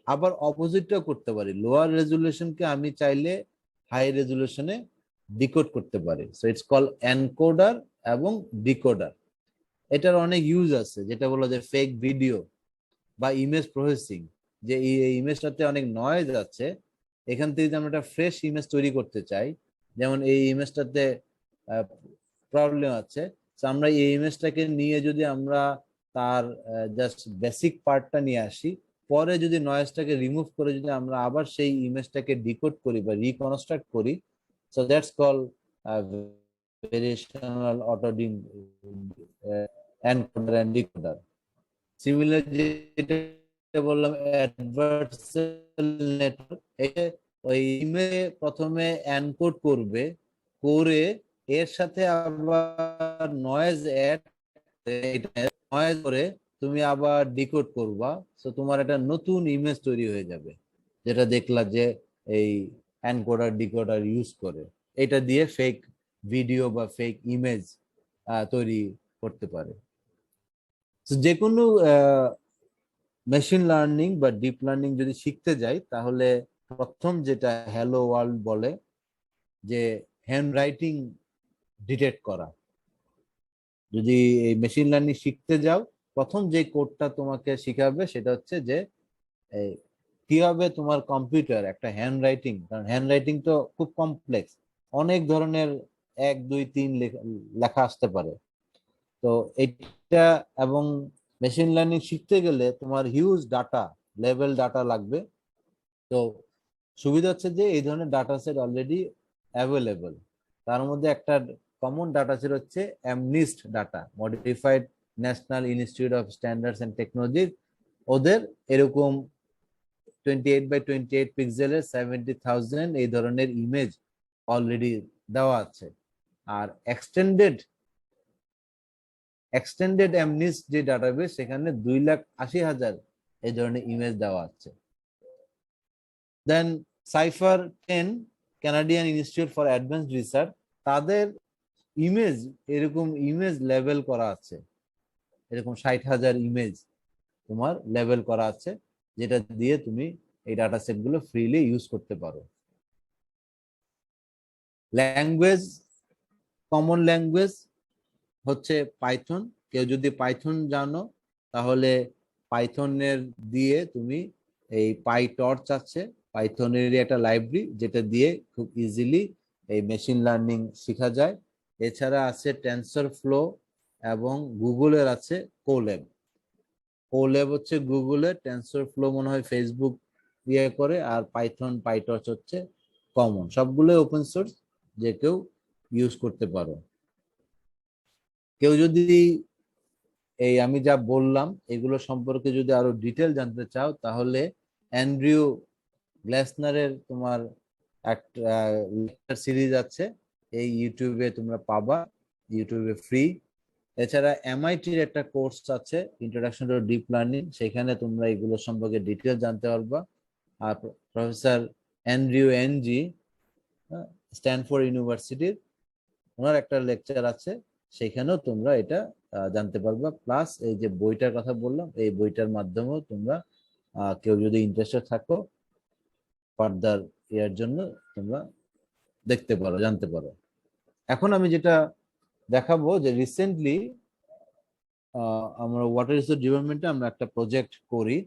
Speaker 1: আবার অপোজিটটাও করতে পারি, লোয়ার রেজুলেশনকে আমি চাইলে হাই রেজুলেশনে ডিকোড করতে পারি। সো ইটস কল এনকোডার এবং ডিকোডার। এটার অনেক ইউজ আছে, যেটা বলা যায় ফেক ভিডিও বা ইমেজ প্রসেসিং, যে এই ইমেজটাতে অনেক নয়েজ আছে, এখান থেকে যদি আমরা একটা ফ্রেশ ইমেজ তৈরি করতে চাই, যেমন এই ইমেজটাতে প্রবলেম আছে, তো আমরা এই ইমেজটাকে নিয়ে যদি আমরা তার জাস্ট বেসিক পার্টটা নিয়ে আসি, পরে যদি নয়েজটাকে রিমুভ করে যদি আমরা আবার সেই ইমেজটাকে ডিকোড করি বা রিকনস্ট্রাক্ট করি, so that's call variational auto encoder and decoder. Similar যেটা বললাম অ্যাডভার্সাল নেটওয়ার্ক, ওই ইমেলে প্রথমে এনকোড করবে, করে এর সাথে আবার নয়েজ অ্যাড, নয়েজ করে তুমি আবার ডিকোড করবা, তো তোমার একটা নতুন ইমেজ তৈরি হয়ে যাবে, যেটা দেখলা যে এই এনকোডার ডিকোডার ইউজ করে এটা দিয়ে ফেক ভিডিও বা ফেক ইমেজ তৈরি করতে পারে। যে কোনো মেশিন লার্নিং বা ডিপ লার্নিং যদি শিখতে যাই, তাহলে প্রথম যেটা হ্যালো ওয়ার্ল্ড বলে, যে হ্যান্ড রাইটিং ডিটেক্ট করা। যদি এই মেশিন লার্নিং শিখতে যাও, প্রথম যে কোডটা তোমাকে শিখাবে সেটা হচ্ছে যে কিভাবে তোমার কম্পিউটার একটা হ্যান্ড রাইটিং, কারণ হ্যান্ড রাইটিং তো খুব কমপ্লেক্স, অনেক ধরনের 1 2 3 লেখা আসতে পারে। তো এটা, এবং মেশিন লার্নিং শিখতে গেলে তোমার হিউজ ডাটা, লেভেল ডাটা লাগবে। তো সুবিধা হচ্ছে যে এই ধরনের ডাটা সেট অলরেডি অ্যাভেলেবল। তার মধ্যে একটা কমন ডাটা সেট হচ্ছে MNIST data, modified national institute of standards and technology. ওদের এরকম 28 বাই 28 পিক্সেলের 70,000 এই ধরনের ইমেজ অলরেডি দেওয়া আছে। আর এক্সটেন্ডেড এমনিস্ট যে ডাটাবেস, সেখানে 2,80,000 এই ধরনের ইমেজ দেওয়া আছে। Then CIFAR 10, Canadian institute for advanced research, তাদের ইমেজ এরকম ইমেজ লেভেল করা আছে, এরকম 60,000 ইমেজ তোমার লেভেল করা আছে, যেটা দিয়ে তুমি এই ডাটা সেট গুলো ফ্রিলি ইউজ করতে পারো। ল্যাঙ্গুয়েজ, কমন ল্যাঙ্গুয়েজ হচ্ছে পাইথন। কেউ যদি পাইথন জানো, তাহলে পাইথনের দিয়ে তুমি এই পাইটর্চ আছে, পাইথনের একটা লাইব্রেরি, যেটা দিয়ে খুব ইজিলি এই মেশিন লার্নিং শেখা যায়। এছাড়া আছে টেনসর ফ্লো এবং গুগলের আছে কোল্যাব। কোল্যাব হচ্ছে গুগলের, টেনসর ফ্লো মনে হয় ফেসবুক ইয়ে করে, আর পাইথন পাইটর্চ হচ্ছে কমন। সবগুলো ওপেন সোর্স, যে কেউ ইউজ করতে পারো। কেউ যদি এই আমি যা বললাম এগুলো সম্পর্কে যদি আরো ডিটেল জানতে চাও, তাহলে অ্যান্ড্রিউ গ্লেসনারের তোমার একটা লেকচার সিরিজ আছে, এই ইউটিউবে তোমরা পাবা, ইউটিউবে ফ্রি। এছাড়া এমআইটির একটা কোর্স আছে, ইন্ট্রোডাকশন টু ডিপ লার্নিং, সেখানে তোমরা এগুলো সম্পর্কে ডিটেল জানতে পারবা। আর প্রফেসর অ্যান্ড্রিউ এনজি স্ট্যানফোর্ড ইউনিভার্সিটির, ওনার একটা লেকচার আছে, সেখানেও তোমরা এটা জানতে পারবা। প্লাস এই যে বইটার কথা বললাম, এই বইটার মাধ্যমেও তোমরা কেউ যদি ইন্টারেস্টেড থাকো ফার্দার ইয়ার জন্য তোমরা দেখতে পারো, জানতে পারো। এখন আমি যেটা দেখাবো যে রিসেন্টলি আমরা ওয়াটার রিসোর্স ডিপার্টমেন্টে আমরা একটা প্রজেক্ট করি।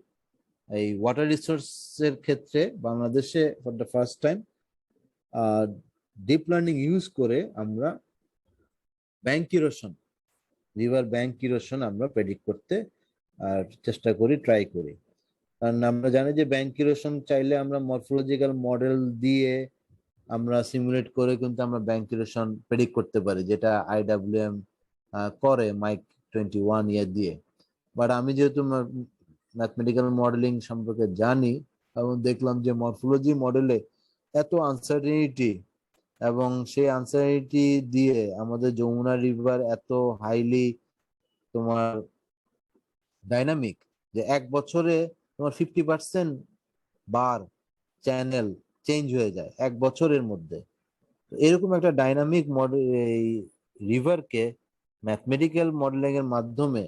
Speaker 1: এই ওয়াটার রিসোর্সের ক্ষেত্রে বাংলাদেশে for the first time deep learning use করে আমরা bank erosion, river bank erosion আমরা প্রেডিক্ট করতে চেষ্টা করি, ট্রাই করি। কারণ আমরা জানি যে ব্যাংক ইরোশন চাইলে আমরা মরফোলজিক্যাল মডেল দিয়ে আমরা সিমুলেট করে কিন্তু আমরা ব্যাংক ইরোশন প্রেডিক্ট করতে পারি, যেটা আইডব্লিউএম করে মাইক 21 ইয়ার দিয়ে। বাট আমি যেহেতু ম্যাথমেটিক্যাল মডেলিং সম্পর্কে জানি, এবং দেখলাম যে মরফোলজি মডেলে এত আনসার্টেনিটি, এবং সেই আনসার্টেনিটি দিয়ে আমাদের যমুনা রিভার এত হাইলি তোমার ডাইনামিক, যে এক বছরে তোমার 50% বার চ্যানেল চেঞ্জ হয়ে যায় এক বছরের মধ্যে। এরকম একটা ডাইনামিক মডেল এই রিভারকে ম্যাথমেটিক্যাল মডেলিং এর মাধ্যমে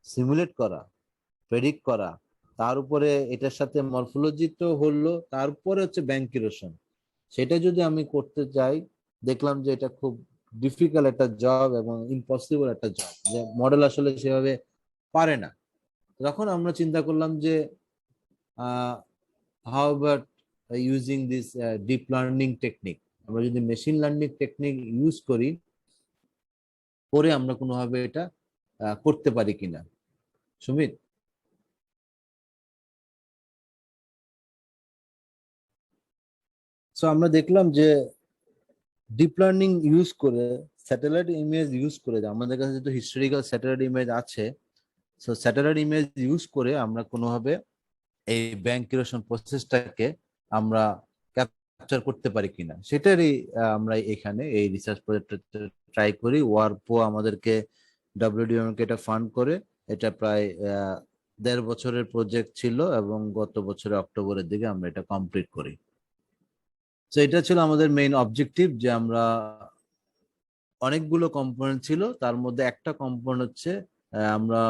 Speaker 1: সিমুলেট করা, প্রেডিক্ট করা, তার উপরে এটার সাথে মরফোলজি তো হলো, তারপরে হচ্ছে ব্যাংক ইরোশন, সেটা যদি আমি করতে চাই, দেখলাম যে এটা খুব ডিফিকাল্ট একটা জব এবং ইম্পসিবল একটা জব, যে মডেল আসলে সেভাবে পারে না। তখন আমরা চিন্তা করলাম যে how about using this deep learning technique, আমরা যদি মেশিন লার্নিং টেকনিক ইউজ করি, করে আমরা কোনোভাবে এটা করতে পারি কিনা। সুমিত, সো আমরা দেখলাম যে ডিপ লার্নিং ইউজ করে, স্যাটেলাইট ইমেজ ইউজ করে, আমাদের কাছে যেহেতু হিস্টোরিক্যাল স্যাটেলাইট ইমেজ আছে, সো স্যাটেলাইট ইমেজ ইউজ করে আমরা কোনোভাবে এই ব্যাংক ক্রিয়েশন প্রসেসটাকে আমরা ক্যাপচার করতে পারি কিনা, সেটারই আমরা এখানে এই রিসার্চ প্রজেক্টটা ট্রাই করি। ওয়ারপো আমাদেরকে, ডব্লিউডিএম কে এটা ফান্ড করে, এটা প্রায় 1.5 বছরের প্রজেক্ট ছিল, এবং গত বছরের অক্টোবরের দিকে আমরা এটা কমপ্লিট করি। তো এটা ছিল আমাদের মেইন অবজেক্টিভ, যে আমরা অনেকগুলো কম্পোনেন্ট ছিল, তার মধ্যে একটা কম্পোনেন্ট হচ্ছে আমরা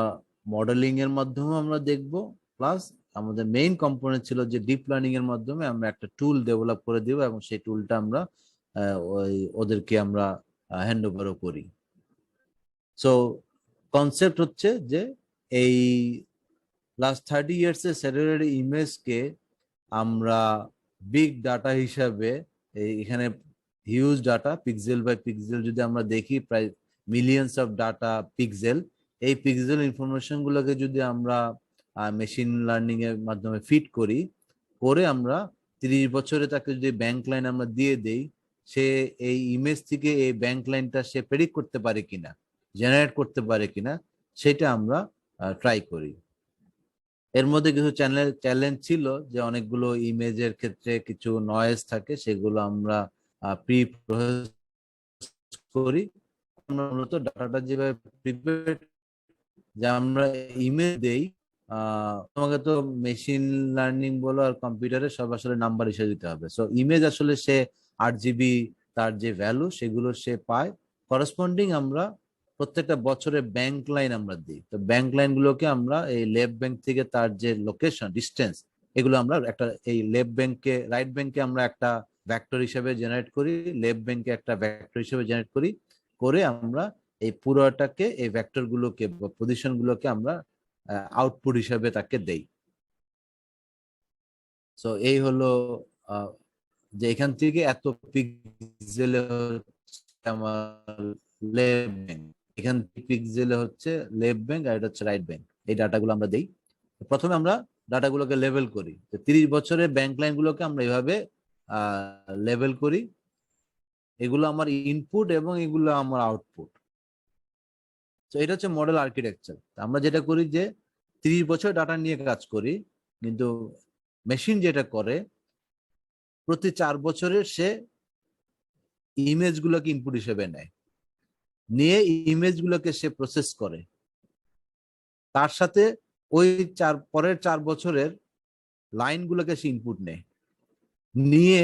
Speaker 1: মডেলিং এর মাধ্যমে আমরা দেখব, প্লাস আমাদের মেইন কম্পোনেন্ট ছিল যে ডিপ লার্নিং এর মাধ্যমে আমরা একটা টুল ডেভেলপ করে দিব, এবং সেই টুলটা আমরা ওদেরকে আমরা হ্যান্ড ওভারও করি। সো কনসেপ্ট হচ্ছে যে এই লাস্ট 30 ইয়ার্স এর স্যাটেলাইট ইমেজকে আমরা বিগ ডাটা হিসাবে, এখানে huge data, pixel by pixel যদি আমরা দেখি, প্রায় মিলিয়নস অফ ডাটা পিক্সেল, এই পিক্সেল ইনফরমেশন গুলোকে যদি আমরা মেশিন লার্নিং এর মাধ্যমে ফিট করি, করে আমরা 30 বছরে তাকে যদি ব্যাংক লাইন আমরা দিয়ে দেই, সে এই ইমেজ থেকে এই ব্যাংক লাইনটা সে প্রেডিক্ট করতে পারে কিনা, জেনারেট করতে পারে কিনা, সেটা আমরা ট্রাই করি। এর মধ্যে কিছু চ্যালেঞ্জ ছিল, যে অনেকগুলো ইমেজের ক্ষেত্রে কিছু নয়েজ থাকে, সেগুলো আমরা প্রি প্রসেস করি। আমরা মূলত ডাটাটা যেভাবে প্রিপেয়ার, যে আমরা ইমেজ দেই, তোমাকে তো মেশিন লার্নিং বলো আর কম্পিউটারে সব আসলে নাম্বার হিসেবে দিতে হবে। সো ইমেজ আসলে সে 8 GB তার যে ভ্যালু সেগুলো সে পায়, করসপন্ডিং আমরা প্রত্যেকটা বছরে ব্যাংক লাইন আমরা দিই। তো ব্যাংক লাইন গুলোকে আমরা এই লেফট ব্যাংক থেকে তার যে লোকেশন ডিস্টেন্স, এগুলো আমরা একটা, এই লেফট ব্যাংকে রাইট ব্যাংকে আমরা একটা ভেক্টর হিসেবে জেনারেট করি, লেফট ব্যাংকে একটা ভেক্টর হিসেবে জেনারেট করি, করে আমরা এই পুরোটাকে, এই ভেক্টর গুলোকে বা পজিশন গুলোকে আমরা আউটপুট হিসাবে তাকে দেই। সো এই হলো যে এখান থেকে এত পিক্সেলে আমার লেফট ব্যাংক, এখান থেকে পিক্সেলে হচ্ছে লেফট ব্যাংক আর এটা হচ্ছে রাইট ব্যাংক। এই ডাটাগুলো আমরা দেই। প্রথমে আমরা ডাটাগুলোকে লেভেল করি। 30 বছরের ব্যাংক লাইনগুলোকে আমরা এইভাবে লেভেল করি। এগুলো আমার ইনপুট এবং এগুলো আমার আউটপুট। তো এটা হচ্ছে মডেল আর্কিটেকচার। আমরা যেটা করি যে 30 বছর ডাটা নিয়ে কাজ করি, কিন্তু মেশিন যেটা করে প্রতি 4 বছরে সে ইমেজগুলোকে ইনপুট হিসেবে নেয়, নিয়ে ইমেজগুলোকে সে প্রসেস করে, তার সাথে ওই পরের 4 বছরের লাইনগুলোকে সে ইনপুট নেয়, নিয়ে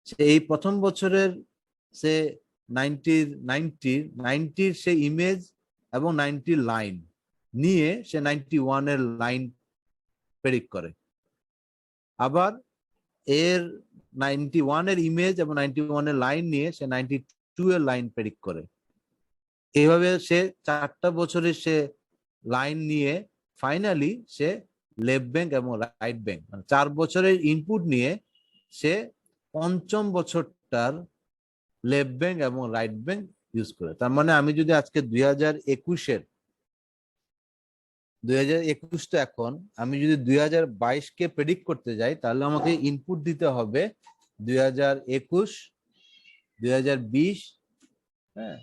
Speaker 1: সে এই প্রথম বছরের সে 90 সে ইমেজ এবং 90 লাইন নিয়ে সে 91 লাইন প্রেডিক্ট করে। আবার এর 91 ইমেজ এবং 91 লাইন নিয়ে সে 92 লাইন প্রেডিক্ট করে। এইভাবে সে 4টা বছরে সে লাইন নিয়ে ফাইনালি সে লেফট ব্যাংক এবং রাইট ব্যাংক, মানে 4 বছরের ইনপুট নিয়ে সে পঞ্চম বছরটার লেফট ব্যাংক এবং রাইট ব্যাংক ইউজ করে। তার মানে আমি যদি আজকে 2021 এখন আমি যদি 2022-কে প্রেডিক্ট করতে যাই, তাহলে আমাকে ইনপুট দিতে হবে 2021, 2020, হ্যাঁ,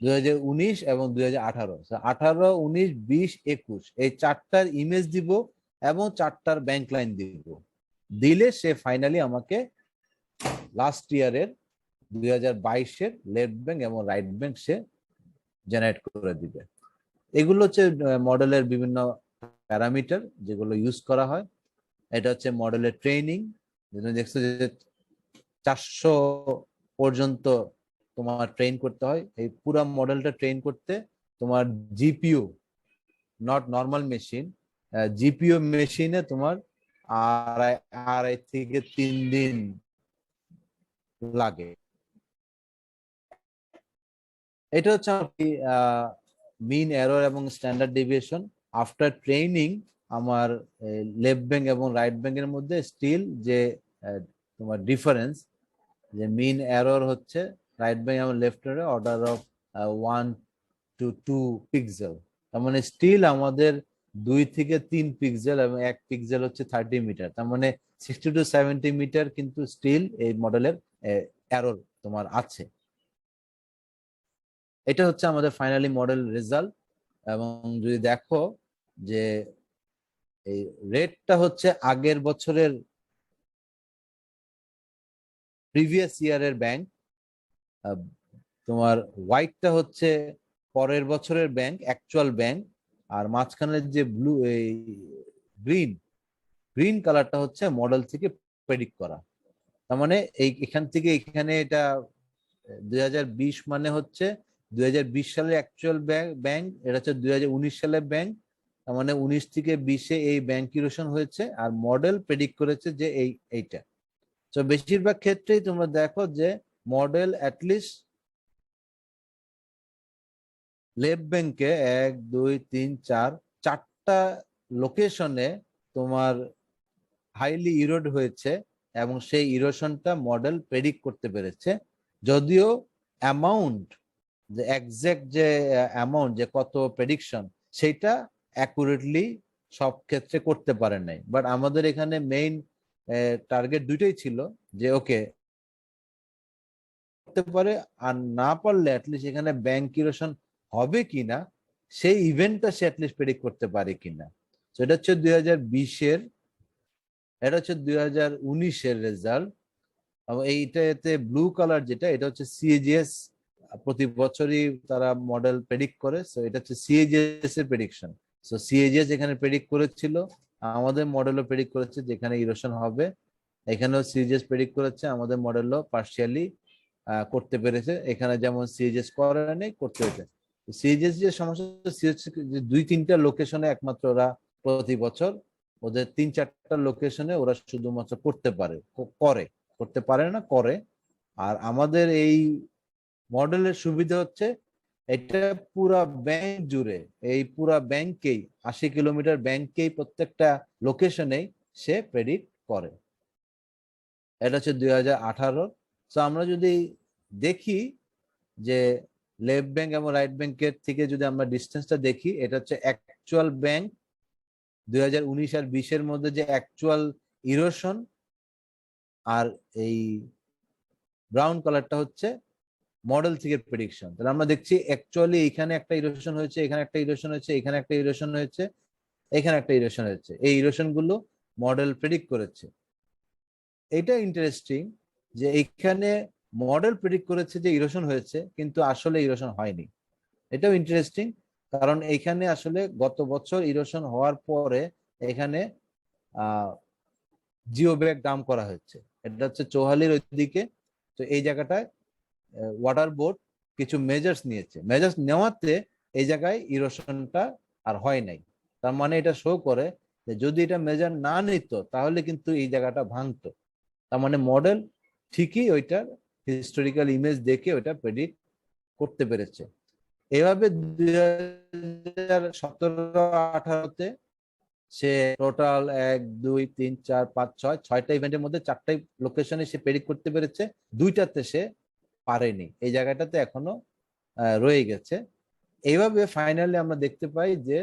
Speaker 1: 2019 এবং 2018, 18, 19, 20, 21 এই 4টার ইমেজ দিব এবং 4টার ব্যাংক লাইন দিব, দিলে সে ফাইনালি আমাকে লাস্ট ইয়ারের 2022-এর লেফট ব্যাংক এবং রাইট ব্যাংক সে জেনারেট করে দিবে। এগুলো হচ্ছে মডেলের বিভিন্ন প্যারামিটার যেগুলো ইউজ করা হয়। এটা হচ্ছে মডেলের ট্রেনিং, দেখছো যে 400 পর্যন্ত তোমার ট্রেন করতে হয়। এই পুরো মডেলটা ট্রেন করতে তোমার GPU, not normal machine, GPU মেশিনে তোমার আড়াই থেকে 3 দিন লাগে। এটা হচ্ছে মিন এরর এবং স্ট্যান্ডার্ড ডেভিয়েশন। আফটার ট্রেনিং আমার লেফট ব্যাংক এবং রাইট ব্যাংকের মধ্যে স্টিল যে তোমার ডিফারেন্স, যে মিন এরর হচ্ছে রাইট ব্যাংক এবং লেফট এর অর্ডার অফ 1 to 2 পিক্সেল। তার মানে স্টিল আমাদের 2 থেকে 3 পিক্সেল এবং 1 পিক্সেল হচ্ছে 30 মিটার। তার মানে 60 to 70 মিটার কিন্তু স্টিল এই মডেলের এরর তোমার আছে। এটা হচ্ছে আমাদের ফাইনালি মডেল রেজাল্ট। এবং যদি দেখো যে এই রেটটা হচ্ছে আগের বছরের প্রিভিয়াস ইয়ারের ব্যাংক, তোমার হোয়াইটটা হচ্ছে পরের বছরের ব্যাংক, অ্যাকচুয়াল ব্যাংক, আর মাঝখানের যে ব্লু এই গ্রিন কালারটা হচ্ছে মডেল থেকে প্রেডিক্ট করা। তার মানে এখান থেকে এখানে এটা 2020 মানে হচ্ছে 2020 সালের অ্যাকচুয়াল ব্যাংক, এটা হচ্ছে 2019 সালের ব্যাংক। তার মানে 19 থেকে 20-এ এই ব্যাংক ইরোশন হয়েছে, আর মডেল প্রেডিক্ট করেছে যে এইটা। তো বেশিরভাগ ক্ষেত্রেই তোমরা দেখো যে মডেল অ্যাটলিস্ট লেফট ব্যাংকে 1, 2, 3, 4 চারটা লোকেশনে তোমার হাইলি ইরোড হয়েছে এবং সেই ইরোশনটা মডেল প্রেডিক্ট করতে পেরেছে। যদিও অ্যামাউন্ট, যে এক্সাক্ট যে অ্যামাউন্ট, যে কত প্রেডিকশন, সেটা অ্যাকুরেটলি সব ক্ষেত্রে করতে পারে নাই। বাট আমাদের এখানে মেইন টার্গেট দুইটাই ছিল, যে ওকে করতে পারে, আর না পারলে অ্যাটলিস্ট এখানে ব্যাংক ইরোশন হবে কিনা সেই ইভেন্টটা সে অ্যাটলিস্ট প্রেডিক্ট করতে পারে কিনা। সেটা হচ্ছে 2020-এর, এটা হচ্ছে 2019-এর রেজাল্ট। এইটাতে ব্লু কালার যেটা, এটা হচ্ছে সিএজিএস, প্রতি বছরই তারা মডেল প্রেডিক্ট করে। সো এটা হচ্ছে সিএজিএস এর প্রেডিকশন। সো সিএজিএস এখানে প্রেডিক্ট করেছিল, আমাদের মডেলও প্রেডিক্ট করেছে যেখানে ইরোশন হবে। এখানেও সিএজিএস প্রেডিক্ট করেছে, আমাদের মডেলও পার্শিয়ালি করতে পেরেছে। এখানে যেমন সিএজিএস করে নেই, করতে হয়েছে। সিএজিএস যে সমস্যা, সিএজিএস 2-3টা লোকেশনে একমাত্র ওরা প্রতি বছর, ওদের 3-4টা লোকেশনে ওরা শুধুমাত্র করতে পারে না, করে। আর আমাদের এই মডেলের সুবিধা হচ্ছে এটা পুরা ব্যাংক জুড়ে, এই পুরা ব্যাংকেই 80 কিলোমিটার ব্যাংকেই প্রত্যেকটা লোকেশনেই সে প্রেডিক্ট করে। এটা হচ্ছে 2018। তো আমরা যদি দেখি যে লেফট ব্যাংক এবং রাইট ব্যাংকের থেকে যদি আমরা ডিস্টেন্সটা দেখি, এটা হচ্ছে অ্যাকচুয়াল ব্যাংক 2019 আর 20-এর মধ্যে যে অ্যাকচুয়াল ইরোশন, আর এই ব্রাউন কালারটা হচ্ছে মডেল থেকে প্রেডিকশন। তাহলে আমরা দেখছি অ্যাকচুয়ালি এখানে একটা ইরোশন হয়েছে, এখানে একটা ইরোশন হয়েছে, এখানে একটা ইরোশন হয়েছে, এখানে একটা ইরোশন হয়েছে। এই ইরোশন গুলো মডেল প্রেডিক্ট করেছে। এটা ইন্টারেস্টিং যে এখানে মডেল প্রেডিক্ট করেছে যে ইরোশন হয়েছে, কিন্তু আসলে ইরোশন হয়নি। এটাও ইন্টারেস্টিং, কারণ এখানে আসলে গত বছর ইরোশন হওয়ার পরে এখানে জিও ব্যাগ ডাম্প করা হয়েছে। এটা হচ্ছে চৌহালির ওইদিকে। তো এই জায়গাটায় ওয়াটার বোর্ড কিছু মেজার্স নিয়েছে। মেজার্স নেওয়াতে এই জায়গায় ইরোশনটা আর হয় নাই। তার মানে এটা শো করে যে যদি এটা মেজার না নিত তাহলে কিন্তু এই জায়গাটা ভাঙতো। তার মানে মডেল ঠিকই ওইটার হিস্টোরিক্যাল ইমেজ দেখে ওইটা প্রেডিক্ট করতে পেরেছে। এভাবে 2017-18-তে সে টোটাল 1 2 3 4 5 6 6টা ইভেন্টের মধ্যে 4টাই লোকেশনে সে প্রেডিক্ট করতে পেরেছে, 2টাতে সে পারেনি। এই জায়গাটাতে এখনো রয়ে গেছে। এইভাবে ফাইনালি আমরা দেখতে পাই যে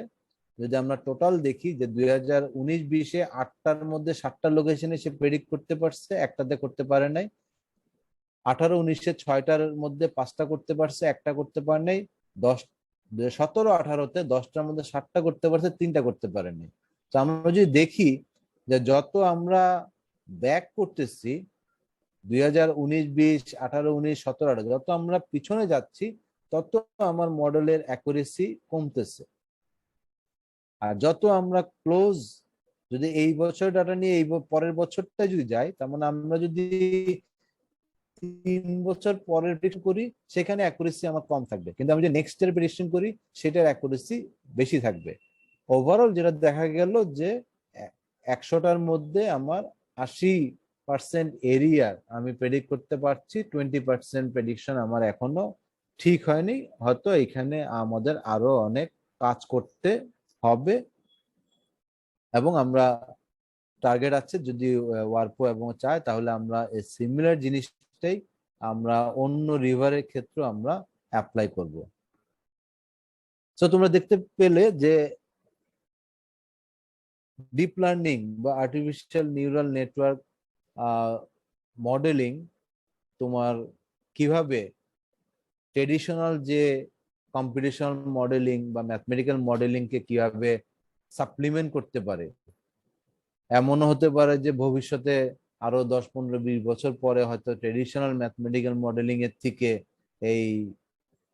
Speaker 1: যদি আমরা টোটাল দেখি যে 2019-20-এ 8টার মধ্যে 7টা লোকেশনে সে প্রেডিক্ট করতে পারছে, একটাতে করতে পারে নাই। 18-19-এ 6টার মধ্যে 5টা করতে পারছে, একটা করতে পারে নাই। 17-18-তে 10টার মধ্যে 7টা করতে পারছে, 3টা করতে পারেনি। তো আমরা যদি দেখি যে যত আমরা ব্যাক করতেছি 2019-20, 18-19, 17-18, যত আমরা পিছনে যাচ্ছি তত আমার মডেলের অ্যাকুরেসি কমতেছে। আর যত আমরা ক্লোজ, যদি এই বছর ডাটা নিয়ে এই পরের বছরটা যদি যাই, তার মানে আমরা যদি 3 বছর পরের প্রেডিকশন করি সেখানে অ্যাকুরেসি আমার কম থাকবে, কিন্তু আমি যে নেক্সট ইয়ার প্রেডিকশন করি সেটার অ্যাকুরেসি বেশি থাকবে। ওভারঅল যেটা দেখা গেল যে 100টার মধ্যে আমার 80% এরিয়া আমি প্রেডিক্ট করতে পারছি, 20% প্রেডিকশন আমার এখনো ঠিক হয়নি। হয়তো এখানে আমাদের আরো অনেক কাজ করতে হবে, এবং আমরা টার্গেট আছে যদি ওয়ার্পো এবং চায় তাহলে আমরা এই সিমিলার জিনিসটাই আমরা অন্য রিভারের ক্ষেত্রে আমরা অ্যাপ্লাই করব। তো তোমরা দেখতে পেলে যে ডিপ লার্নিং বা আর্টিফিশিয়াল নিউরাল নেটওয়ার্ক মডেলিং তোমার কিভাবে ট্রেডিশনাল যে কম্পিটিশনাল মডেলিং বা ম্যাথমেটিক্যাল মডেলিংকে কিভাবে সাপ্লিমেন্ট করতে পারে। এমনও হতে পারে যে ভবিষ্যতে আরো 10-15-20 বছর পরে হয়তো ট্রেডিশনাল ম্যাথমেটিক্যাল মডেলিং এর থেকে এই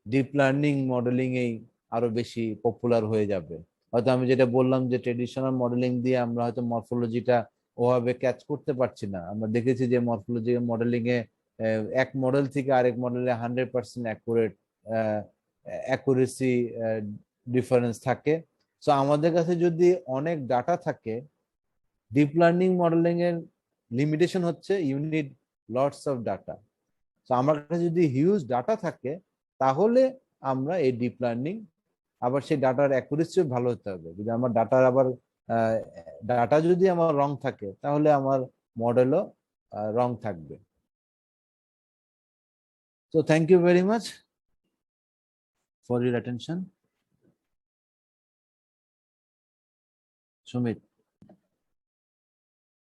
Speaker 1: ডিপ লার্নিং মডেলিং এই আরো বেশি পপুলার হয়ে যাবে। হয়তো আমি যেটা বললাম যে ট্রেডিশনাল মডেলিং দিয়ে আমরা হয়তো মরফোলজিটা ওভাবে ক্যাচ করতে পারছি না। আমরা দেখেছি যে মরফোলজি মডেলিং এ এক মডেল থেকে আরেক মডেলে 100% অ্যাকুরেসি ডিফারেন্স থাকে। সো আমাদের কাছে যদি অনেক ডাটা থাকে, ডিপ লার্নিং মডেলিং এর লিমিটেশন হচ্ছে you need lots of data. তো আমার কাছে যদি হিউজ ডাটা থাকে তাহলে আমরা এই ডিপ লার্নিং, আবার সেই ডাটার অ্যাকুরেসিও ভালো হতে হবে। যদি আমার ডাটার আবার ডাটা যদি আমার রং থাকে তাহলে আমার মডেলও রং থাকবে। So thank you very much for your attention. Sumit.